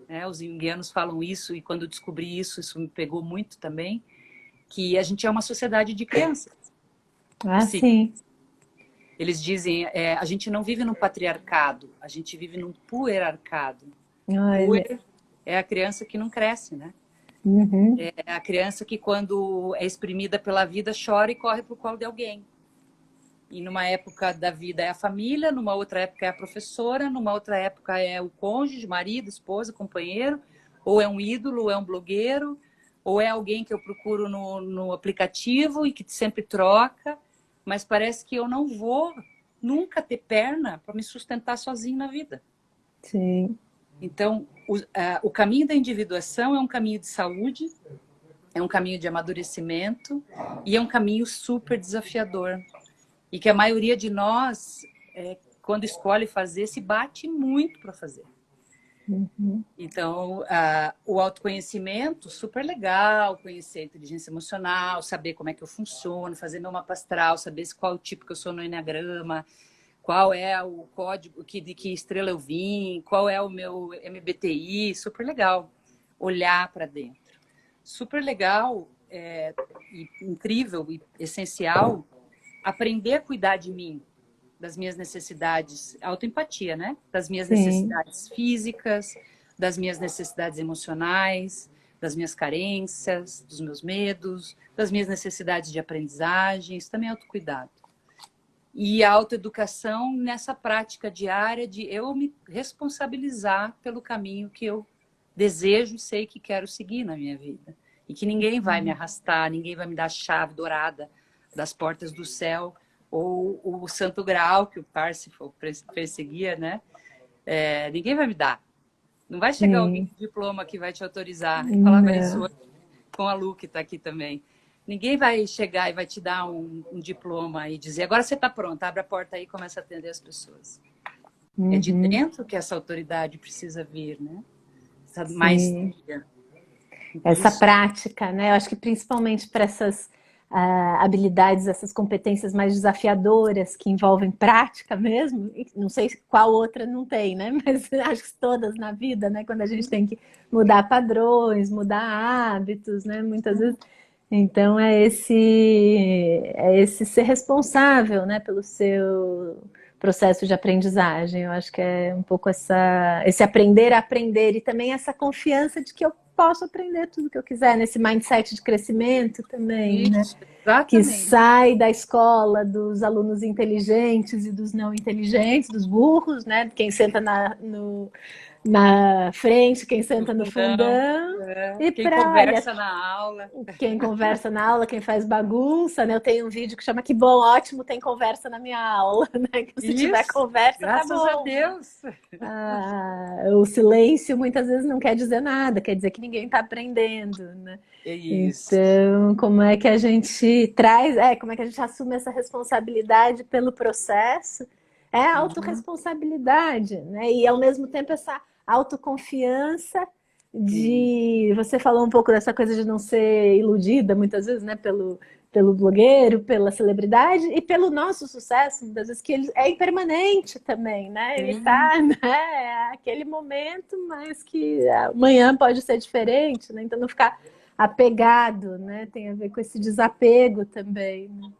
né, os junguianos falam isso, e quando eu descobri isso, isso me pegou muito também, que a gente é uma sociedade de crianças. Sim. Eles dizem, a gente não vive num patriarcado, a gente vive num puerarcado. Puer é a criança que não cresce, né? Uhum. É a criança que, quando é exprimida pela vida, chora e corre pro colo de alguém. E numa época da vida é a família, numa outra época é a professora, numa outra época é o cônjuge, marido, esposa, companheiro, ou é um ídolo, ou é um blogueiro, ou é alguém que eu procuro no aplicativo e que sempre troca, mas parece que eu não vou nunca ter perna para me sustentar sozinho na vida. Sim. Então, o caminho da individuação é um caminho de saúde, é um caminho de amadurecimento e é um caminho super desafiador. E que a maioria de nós, quando escolhe fazer, se bate muito para fazer. Uhum. Então, o autoconhecimento, super legal, conhecer a inteligência emocional, saber como é que eu funciono, fazer meu mapa astral, saber qual é o tipo que eu sou no Eneagrama, qual é o código, de que estrela eu vim, qual é o meu MBTI, super legal. Olhar para dentro. Super legal, e incrível e essencial, aprender a cuidar de mim, das minhas necessidades, autoempatia, né? Das minhas necessidades físicas, das minhas necessidades emocionais, das minhas carências, dos meus medos, das minhas necessidades de aprendizagem, isso também é autocuidado. E a autoeducação nessa prática diária de eu me responsabilizar pelo caminho que eu desejo e sei que quero seguir na minha vida. E que ninguém vai me arrastar, ninguém vai me dar a chave dourada das portas do céu, ou o santo graal que o Parsifal perseguia, né? Ninguém vai me dar. Não vai chegar alguém com diploma que vai te autorizar. Eu falava isso hoje com a Lu, que está aqui também. Ninguém vai chegar e vai te dar um diploma e dizer, agora você está pronta, abre a porta aí e começa a atender as pessoas. É de dentro que essa autoridade precisa vir, né? Essa maestria. Essa prática, né? Eu acho que principalmente para essas habilidades, essas competências mais desafiadoras que envolvem prática mesmo, não sei qual outra não tem, né? Mas acho que todas na vida, né? Quando a gente tem que mudar padrões, mudar hábitos, né? Muitas vezes. Então é esse ser responsável, né? Pelo seu processo de aprendizagem. Eu acho que é um pouco esse aprender a aprender e também essa confiança de que eu posso aprender tudo que eu quiser, nesse mindset de crescimento também, Isso, né? exatamente. Que sai da escola dos alunos inteligentes e dos não inteligentes, dos burros, né? Quem senta na frente, quem senta no fundão. E quem olha, conversa na aula. quem conversa na aula, quem faz bagunça, né? Eu tenho um vídeo que chama Que bom, ótimo, tem conversa na minha aula, né? Que se tiver conversa, tá bom. Graças a Deus. O silêncio muitas vezes não quer dizer nada, quer dizer que ninguém está aprendendo, né? Isso. Então, como é que a gente traz, como é que a gente assume essa responsabilidade pelo processo? É a autorresponsabilidade, né? E ao mesmo tempo essa autoconfiança você falou um pouco dessa coisa de não ser iludida muitas vezes, né? Pelo blogueiro, pela celebridade e pelo nosso sucesso, muitas vezes que ele é impermanente também, né? Ele tá, né? É aquele momento, mas que amanhã pode ser diferente, né? Então não ficar apegado, né? Tem a ver com esse desapego também. Né?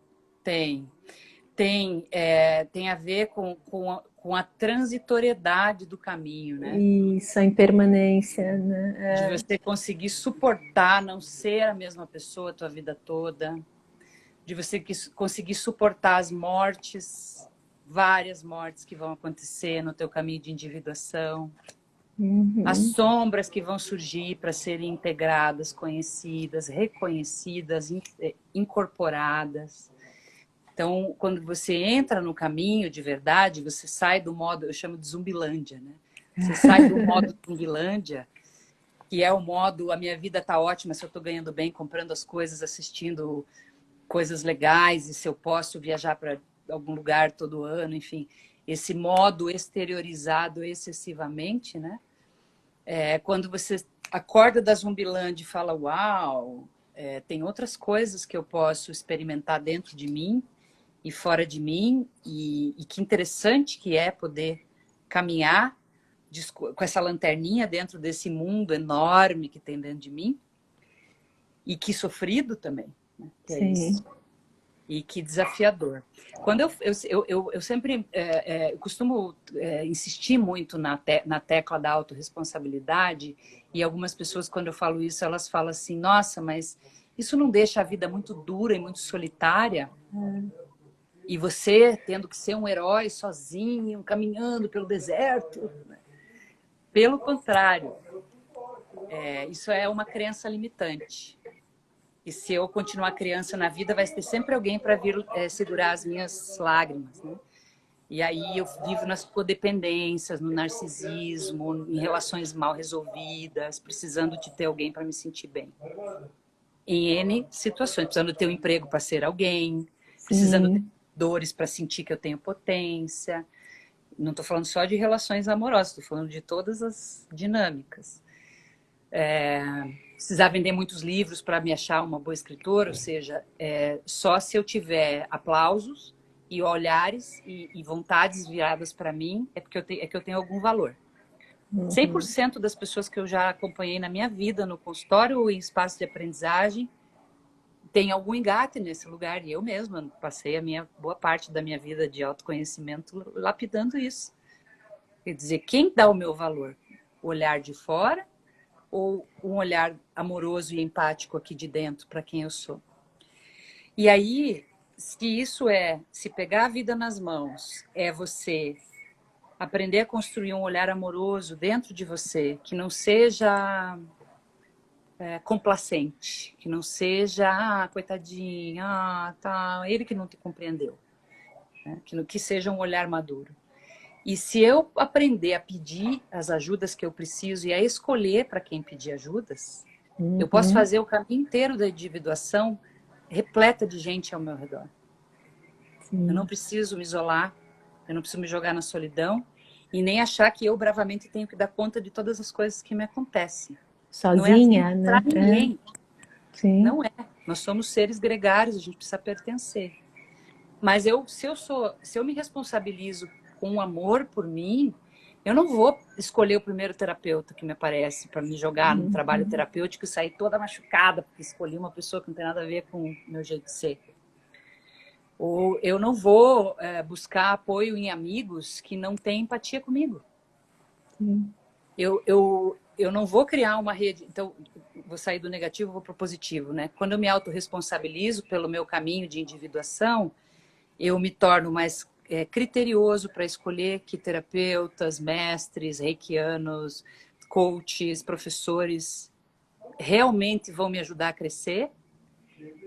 Tem a ver com a transitoriedade do caminho, né? Isso, a impermanência, né? De você conseguir suportar, não ser a mesma pessoa a tua vida toda, de você conseguir suportar as mortes, várias mortes que vão acontecer no teu caminho de individuação. As sombras que vão surgir para serem integradas, conhecidas, reconhecidas, incorporadas. Então, quando você entra no caminho de verdade, você sai do modo, eu chamo de zumbilândia, né? Você sai do modo zumbilândia, que é o modo, a minha vida tá ótima se eu estou ganhando bem, comprando as coisas, assistindo coisas legais, e se eu posso viajar para algum lugar todo ano, enfim. Esse modo exteriorizado excessivamente, né? Quando você acorda da Zumbilândia e fala, uau, tem outras coisas que eu posso experimentar dentro de mim e fora de mim, e que interessante que é poder caminhar com essa lanterninha dentro desse mundo enorme que tem dentro de mim, e que sofrido também, né? Que é isso. E que desafiador. Quando eu sempre eu costumo insistir muito na tecla da autorresponsabilidade, e algumas pessoas, quando eu falo isso, elas falam assim, nossa, mas isso não deixa a vida muito dura e muito solitária? E você tendo que ser um herói sozinho, caminhando pelo deserto? Pelo contrário, isso é uma crença limitante. E se eu continuar criança na vida, vai ter sempre alguém para vir segurar as minhas lágrimas, né? E aí eu vivo nas codependências, no narcisismo, em relações mal resolvidas, precisando de ter alguém para me sentir bem. Em N situações, precisando ter um emprego para ser alguém, precisando ter dores para sentir que eu tenho potência. Não estou falando só de relações amorosas, estou falando de todas as dinâmicas. Precisar vender muitos livros para me achar uma boa escritora, ou seja, só se eu tiver aplausos e olhares e vontades viradas para mim é que eu tenho algum valor. 100% das pessoas que eu já acompanhei na minha vida, no consultório ou em espaço de aprendizagem, tem algum engate nesse lugar. E eu mesma passei boa parte da minha vida de autoconhecimento lapidando isso. Quer dizer, quem dá o meu valor? O olhar de fora ou um olhar amoroso e empático aqui de dentro para quem eu sou? E aí, se pegar a vida nas mãos, é você aprender a construir um olhar amoroso dentro de você, que não seja complacente, que não seja, coitadinho, tá, ele que não te compreendeu, né? Que seja um olhar maduro. E se eu aprender a pedir as ajudas que eu preciso e a escolher para quem pedir ajudas, eu posso fazer o caminho inteiro da individuação repleta de gente ao meu redor. Eu não preciso me isolar, eu não preciso me jogar na solidão e nem achar que eu bravamente tenho que dar conta de todas as coisas que me acontecem. Sozinha, não é assim para ninguém. Sim. Não é. Nós somos seres gregários, a gente precisa pertencer. Mas se eu me responsabilizo com amor por mim, eu não vou escolher o primeiro terapeuta que me aparece para me jogar no trabalho terapêutico e sair toda machucada porque escolhi uma pessoa que não tem nada a ver com o meu jeito de ser. Ou eu não vou buscar apoio em amigos que não têm empatia comigo. Eu não vou criar uma rede. Então, vou sair do negativo, vou para o positivo, né? Quando eu me autorresponsabilizo pelo meu caminho de individuação, eu me torno mais criterioso para escolher que terapeutas, mestres, reikianos, coaches, professores realmente vão me ajudar a crescer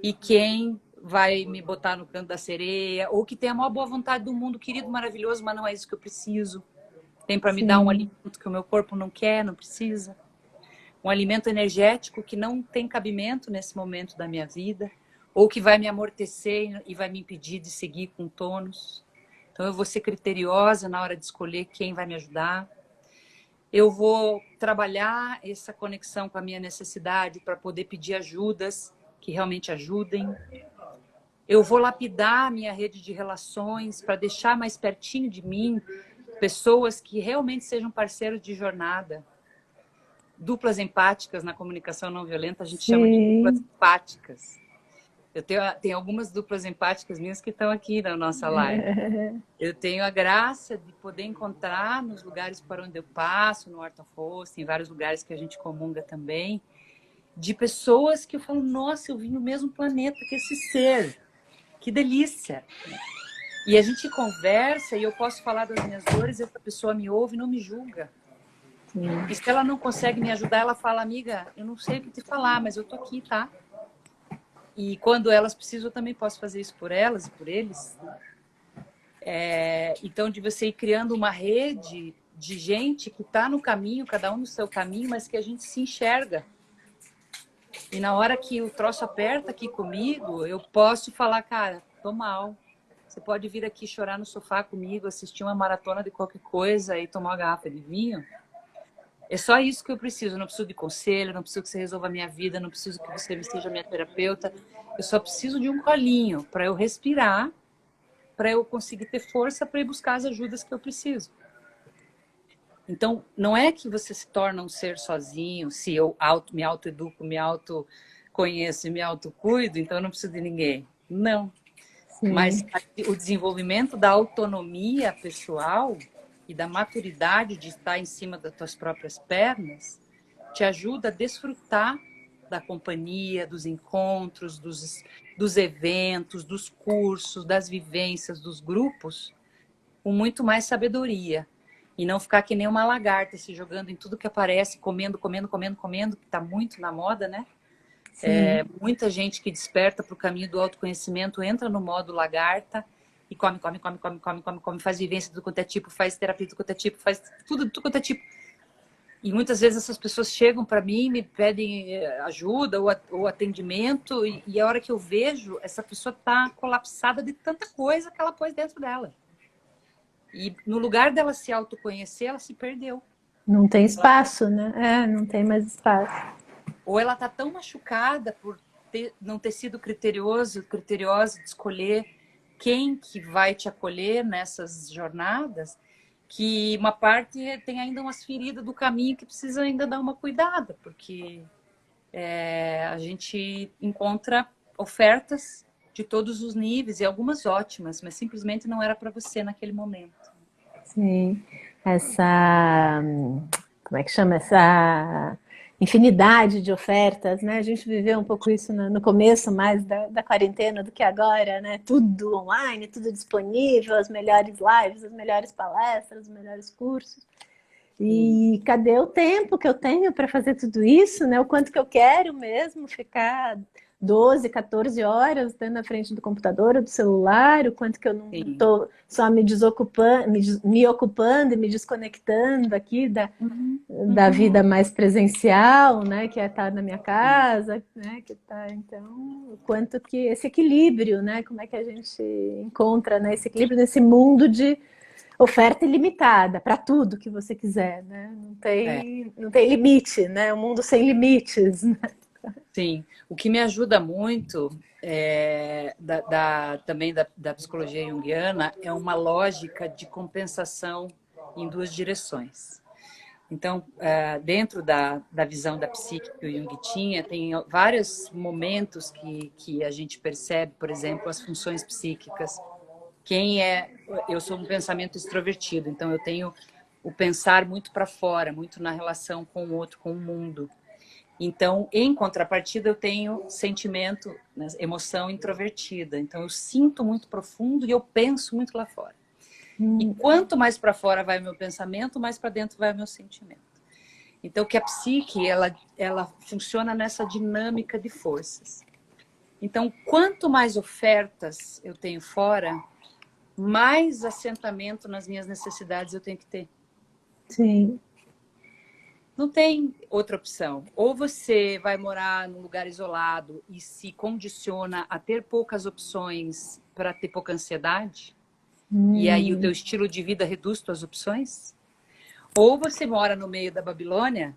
e quem vai me botar no canto da sereia ou que tem a maior boa vontade do mundo, querido, maravilhoso, mas não é isso que eu preciso. Tem para me dar um alimento que o meu corpo não quer, não precisa. Um alimento energético que não tem cabimento nesse momento da minha vida, ou que vai me amortecer e vai me impedir de seguir com tônus. Então, eu vou ser criteriosa na hora de escolher quem vai me ajudar. Eu vou trabalhar essa conexão com a minha necessidade para poder pedir ajudas que realmente ajudem. Eu vou lapidar a minha rede de relações para deixar mais pertinho de mim pessoas que realmente sejam parceiros de jornada. Duplas empáticas na comunicação não violenta, a gente chama de duplas empáticas. Eu tenho algumas duplas empáticas minhas que estão aqui na nossa live. Eu tenho a graça de poder encontrar nos lugares para onde eu passo, no Horta Fosse, em vários lugares que a gente comunga também, de pessoas que eu falo, nossa, eu vim no mesmo planeta que esse ser. Que delícia! E a gente conversa e eu posso falar das minhas dores e essa pessoa me ouve e não me julga. E se ela não consegue me ajudar, ela fala, amiga, eu não sei o que te falar, mas eu tô aqui, tá? E quando elas precisam, eu também posso fazer isso por elas e por eles. Então, de você ir criando uma rede de gente que está no caminho, cada um no seu caminho, mas que a gente se enxerga. E na hora que o troço aperta aqui comigo, eu posso falar, cara, tô mal. Você pode vir aqui chorar no sofá comigo, assistir uma maratona de qualquer coisa e tomar uma garrafa de vinho. É só isso que eu preciso. Eu não preciso de conselho, não preciso que você resolva a minha vida, não preciso que você seja minha terapeuta. Eu só preciso de um colinho para eu respirar, para eu conseguir ter força para ir buscar as ajudas que eu preciso. Então, não é que você se torna um ser sozinho, se eu me autoeduco, me autoconheço e me autocuido, então eu não preciso de ninguém. Não. Sim. Mas o desenvolvimento da autonomia pessoal e da maturidade de estar em cima das tuas próprias pernas te ajuda a desfrutar da companhia, dos encontros, dos eventos, dos cursos, das vivências, dos grupos, com muito mais sabedoria. E não ficar que nem uma lagarta se jogando em tudo que aparece, comendo, que está muito na moda, né? Muita gente que desperta para o caminho do autoconhecimento entra no modo lagarta e come, faz vivência de tudo quanto é tipo, faz terapia de tudo quanto é tipo, faz tudo de tudo quanto é tipo. E muitas vezes essas pessoas chegam para mim, me pedem ajuda ou atendimento, e a hora que eu vejo, essa pessoa está colapsada de tanta coisa que ela pôs dentro dela. E no lugar dela se autoconhecer, ela se perdeu. Não tem espaço, né? Não tem mais espaço. Ou ela está tão machucada por não ter sido criteriosa de escolher quem que vai te acolher nessas jornadas, que uma parte tem ainda umas feridas do caminho que precisa ainda dar uma cuidada, porque a gente encontra ofertas de todos os níveis e algumas ótimas, mas simplesmente não era para você naquele momento. Sim, como é que chama? Essa infinidade de ofertas, né? A gente viveu um pouco isso no começo mais da quarentena do que agora, né? Tudo online, tudo disponível, as melhores lives, as melhores palestras, os melhores cursos. E cadê o tempo que eu tenho para fazer tudo isso, né? O quanto que eu quero mesmo ficar 12, 14 horas na frente do computador ou do celular, o quanto que eu não estou só me desocupando, me ocupando e me desconectando aqui da vida mais presencial, né? Que é estar na minha casa, né? Que tá, então, o quanto que esse equilíbrio, né? Como é que a gente encontra, né, esse equilíbrio nesse mundo de oferta ilimitada para tudo que você quiser, né? Não tem limite, né? Um mundo sem limites. Né? Sim, o que me ajuda muito também da psicologia junguiana é uma lógica de compensação em duas direções. Então, dentro da visão da psique que o Jung tinha, tem vários momentos que a gente percebe, por exemplo, as funções psíquicas. Eu sou um pensamento extrovertido, então eu tenho o pensar muito para fora, muito na relação com o outro, com o mundo. Então, em contrapartida, eu tenho sentimento, né, emoção introvertida. Então, eu sinto muito profundo e eu penso muito lá fora. E quanto mais para fora vai o meu pensamento, mais para dentro vai o meu sentimento. Então, que a psique, ela funciona nessa dinâmica de forças. Então, quanto mais ofertas eu tenho fora, mais assentamento nas minhas necessidades eu tenho que ter. Sim. Não tem outra opção. Ou você vai morar num lugar isolado e se condiciona a ter poucas opções para ter pouca ansiedade, e aí o teu estilo de vida reduz suas opções. Ou você mora no meio da Babilônia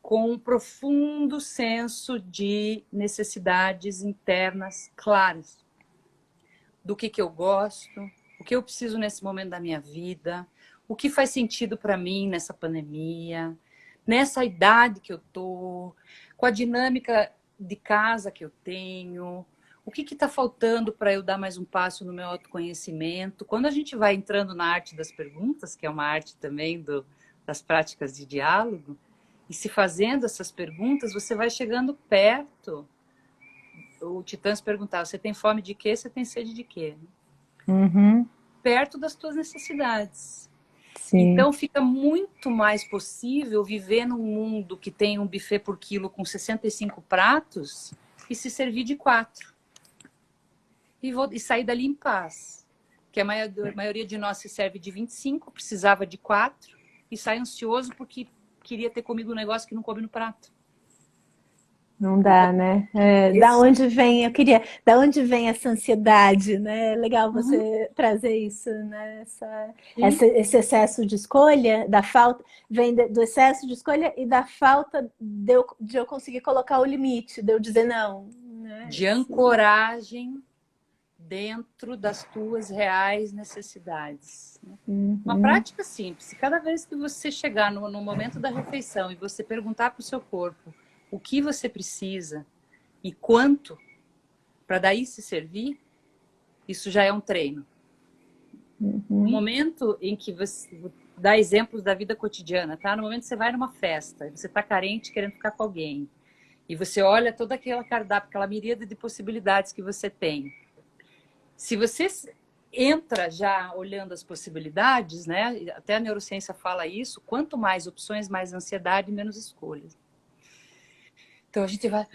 com um profundo senso de necessidades internas claras. Do que eu gosto, o que eu preciso nesse momento da minha vida, o que faz sentido para mim nessa pandemia, nessa idade que eu tô, com a dinâmica de casa que eu tenho, o que está faltando para eu dar mais um passo no meu autoconhecimento. Quando a gente vai entrando na arte das perguntas, que é uma arte também das práticas de diálogo, e se fazendo essas perguntas, você vai chegando perto. O Titãs perguntava, você tem fome de quê? Você tem sede de quê? Uhum. Perto das tuas necessidades. Sim. Então fica muito mais possível viver num mundo que tem um buffet por quilo com 65 pratos e se servir de 4. E sair dali em paz. Que a maioria de nós se serve de 25, precisava de 4 e sai ansioso porque queria ter comido um negócio que não come no prato. Não Então, dá, né? Da esse... onde vem, da onde vem essa ansiedade, né? É legal Uhum. você trazer isso, né? Esse excesso de escolha, da falta, vem do excesso de escolha e da falta de eu conseguir colocar o limite, de eu dizer não, né? De ancoragem dentro das tuas reais necessidades. Uma Uhum, prática simples. Cada vez que você chegar no momento da refeição e você perguntar para o seu corpo o que você precisa e quanto para daí se servir, isso já é um treino. No uhum, momento em que você dá exemplos da vida cotidiana, tá? No momento que você vai numa festa, você está carente querendo ficar com alguém, e você olha toda aquela cardápio, aquela miríade de possibilidades que você tem. Se você entra já olhando as possibilidades, né? Até a neurociência fala isso, quanto mais opções, mais ansiedade, menos escolhas. Então a gente vai...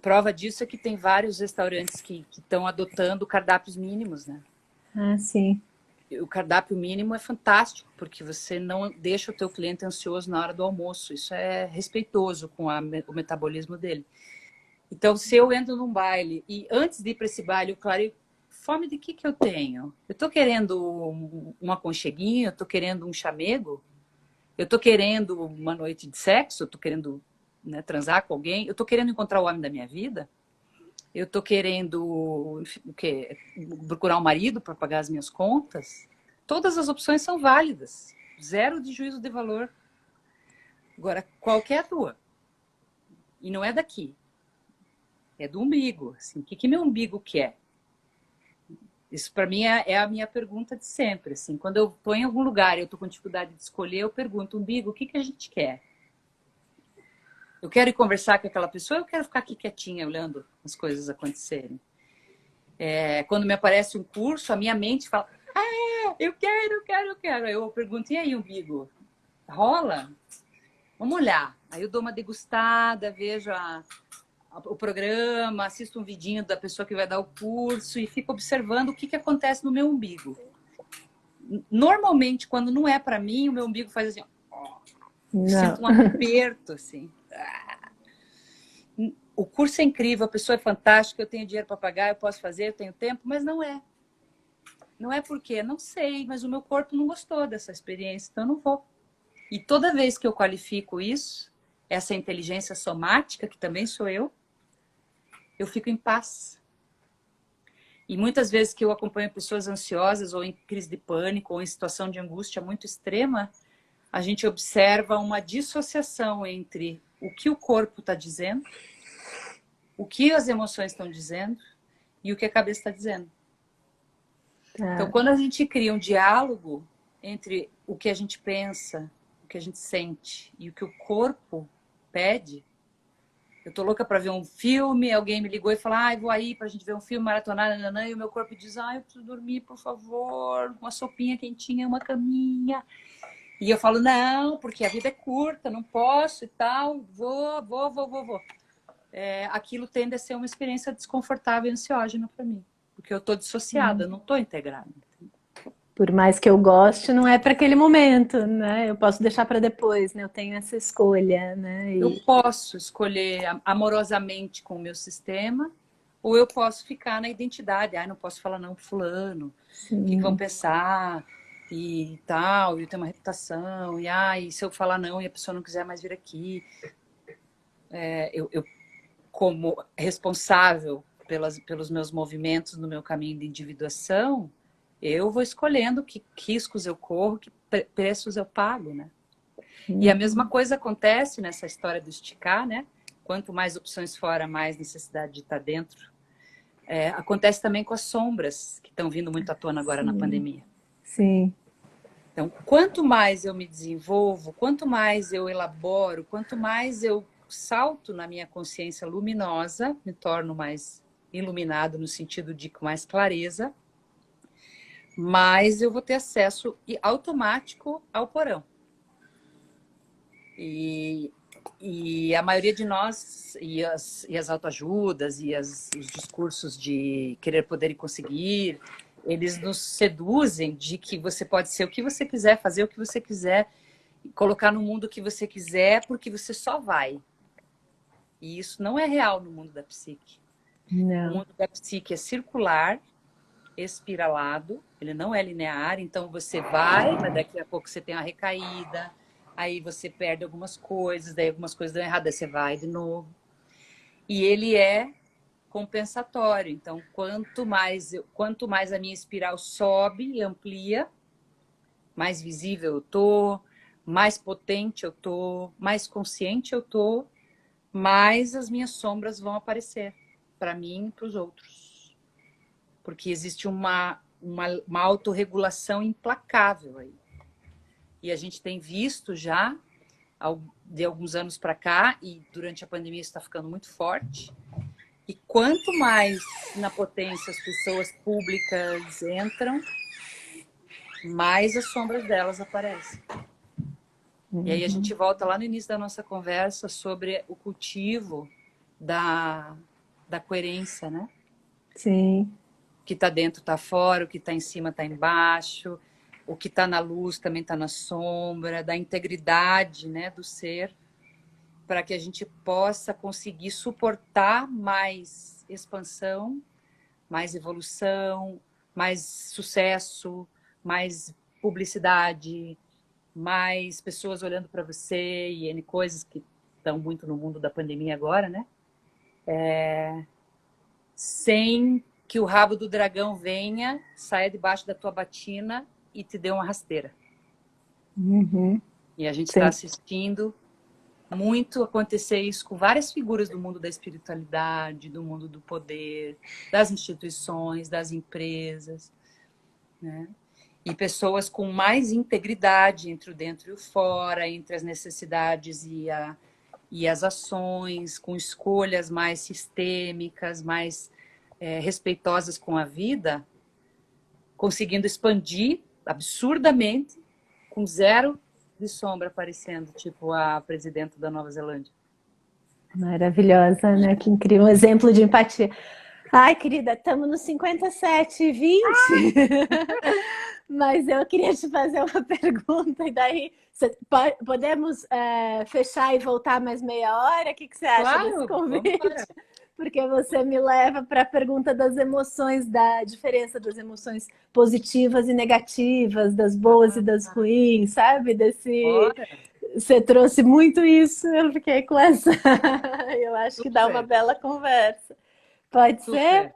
Prova disso é que tem vários restaurantes que estão adotando cardápios mínimos, né? ah, sim. O cardápio mínimo é fantástico, porque você não deixa o teu cliente ansioso na hora do almoço. Isso é respeitoso com o metabolismo dele. Então, se eu entro num baile e antes de ir para esse baile, eu clareio, fome de que eu tenho? Eu estou querendo um aconcheguinho, eu estou querendo um chamego, eu estou querendo uma noite de sexo, eu estou querendo, né, transar com alguém, eu estou querendo encontrar o homem da minha vida, eu estou querendo o quê? Procurar um marido para pagar as minhas contas. Todas as opções são válidas. Zero de juízo de valor. Agora, qual que é a tua? E não é daqui. É do umbigo. Assim, o que meu umbigo quer? Isso para mim é a minha pergunta de sempre. Assim, quando eu estou em algum lugar e eu estou com dificuldade de escolher, eu pergunto, umbigo, o que a gente quer? Eu quero ir conversar com aquela pessoa, eu quero ficar aqui quietinha olhando as coisas acontecerem. Quando me aparece um curso, a minha mente fala, eu quero. Aí eu pergunto, e aí, umbigo? Rola? Vamos olhar. Aí eu dou uma degustada, vejo o programa, assisto um vidinho da pessoa que vai dar o curso e fico observando o que acontece no meu umbigo. Normalmente, quando não é para mim, o meu umbigo faz assim, ó, eu Não. sinto um aperto, assim. O curso é incrível, a pessoa é fantástica, eu tenho dinheiro para pagar, eu posso fazer, eu tenho tempo, mas não é. Não é porque, não sei, mas o meu corpo não gostou dessa experiência, então eu não vou. E toda vez que eu qualifico isso, essa inteligência somática, que também sou eu fico em paz. E muitas vezes que eu acompanho pessoas ansiosas ou em crise de pânico ou em situação de angústia muito extrema, a gente observa uma dissociação entre o que o corpo está dizendo, o que as emoções estão dizendo e o que a cabeça está dizendo. Então, Tá. quando a gente cria um diálogo entre o que a gente pensa, o que a gente sente e o que o corpo pede, eu tô louca para ver um filme, alguém me ligou e falou, vou aí pra gente ver um filme, maratonar, nananã, e o meu corpo diz, eu preciso dormir, por favor, uma sopinha quentinha, uma caminha. E eu falo, não, porque a vida é curta, não posso e tal, vou. Aquilo tende a ser uma experiência desconfortável e ansiógena para mim, porque eu tô dissociada, não tô integrada. Por mais que eu goste, não é para aquele momento, né? Eu posso deixar para depois, né? Eu tenho essa escolha, né? Eu posso escolher amorosamente com o meu sistema, ou eu posso ficar na identidade. Não posso falar não pro fulano. O que vão Sim. pensar? E tal, eu tenho uma reputação. E se eu falar não e a pessoa não quiser mais vir aqui? Eu como responsável pelos meus movimentos no meu caminho de individuação, eu vou escolhendo que riscos eu corro, que preços eu pago, né? E a mesma coisa acontece nessa história do esticar, né? Quanto mais opções fora, mais necessidade de estar dentro. Acontece também com as sombras, que estão vindo muito à tona agora na pandemia. Sim. Então, quanto mais eu me desenvolvo, quanto mais eu elaboro, quanto mais eu salto na minha consciência luminosa, me torno mais iluminado no sentido de com mais clareza, mais eu vou ter acesso automático ao porão. E a maioria de nós, e as autoajudas, os discursos de querer, poder e conseguir, eles nos seduzem de que você pode ser o que você quiser, fazer o que você quiser, colocar no mundo o que você quiser, porque você só vai. E isso não é real no mundo da psique. Não. O mundo da psique é circular, espiralado, ele não é linear, então você vai, mas daqui a pouco você tem uma recaída, aí você perde algumas coisas, daí algumas coisas dão errado, aí você vai de novo. E ele é compensatório, então quanto mais a minha espiral sobe e amplia, mais visível eu tô, mais potente eu tô, mais consciente eu tô, mais as minhas sombras vão aparecer para mim e para os outros. Porque existe uma autorregulação implacável aí. E a gente tem visto já, de alguns anos para cá, e durante a pandemia isso está ficando muito forte, e quanto mais na potência as pessoas públicas entram, mais as sombras delas aparecem. E aí a gente volta lá no início da nossa conversa sobre o cultivo da coerência, né? Sim. O que está dentro está fora, o que está em cima está embaixo, o que está na luz também está na sombra, da integridade, né, do ser, para que a gente possa conseguir suportar mais expansão, mais evolução, mais sucesso, mais publicidade, mais pessoas olhando para você e N coisas que estão muito no mundo da pandemia agora, né? Sem que o rabo do dragão venha, saia debaixo da tua batina e te dê uma rasteira. E a gente está assistindo muito acontecer isso com várias figuras do mundo da espiritualidade, do mundo do poder, das instituições, das empresas, né? E pessoas com mais integridade entre o dentro e o fora, entre as necessidades e as ações, com escolhas mais sistêmicas, mais respeitosas com a vida, conseguindo expandir absurdamente, com zero de sombra aparecendo, tipo a presidenta da Nova Zelândia. Maravilhosa, né? Que incrível, um exemplo de empatia. Ai, querida, estamos no 57:20. Mas eu queria te fazer uma pergunta, e daí podemos fechar e voltar mais meia hora? O que você acha desse convite? Porque você me leva para a pergunta das emoções, da diferença das emoções positivas e negativas, das boas e das ruins, sabe? Você trouxe muito isso, eu fiquei com essa. Eu acho que dá uma bela conversa. Pode ser?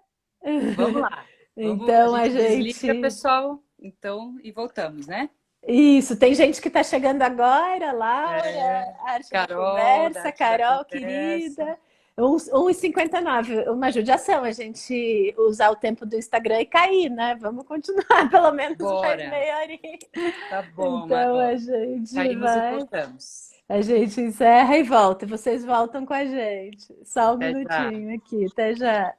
Vamos lá. Então a gente desliga, pessoal, então, e voltamos, né? Isso, tem gente que está chegando agora, Laura, Arte da Conversa, Carol, querida. 1h59, uma judiação a gente usar o tempo do Instagram e cair, né? Vamos continuar, pelo menos mais meia horinha. Tá bom, então a gente caímos e voltamos. A gente encerra e volta. Vocês voltam com a gente. Só um minutinho aqui, até já.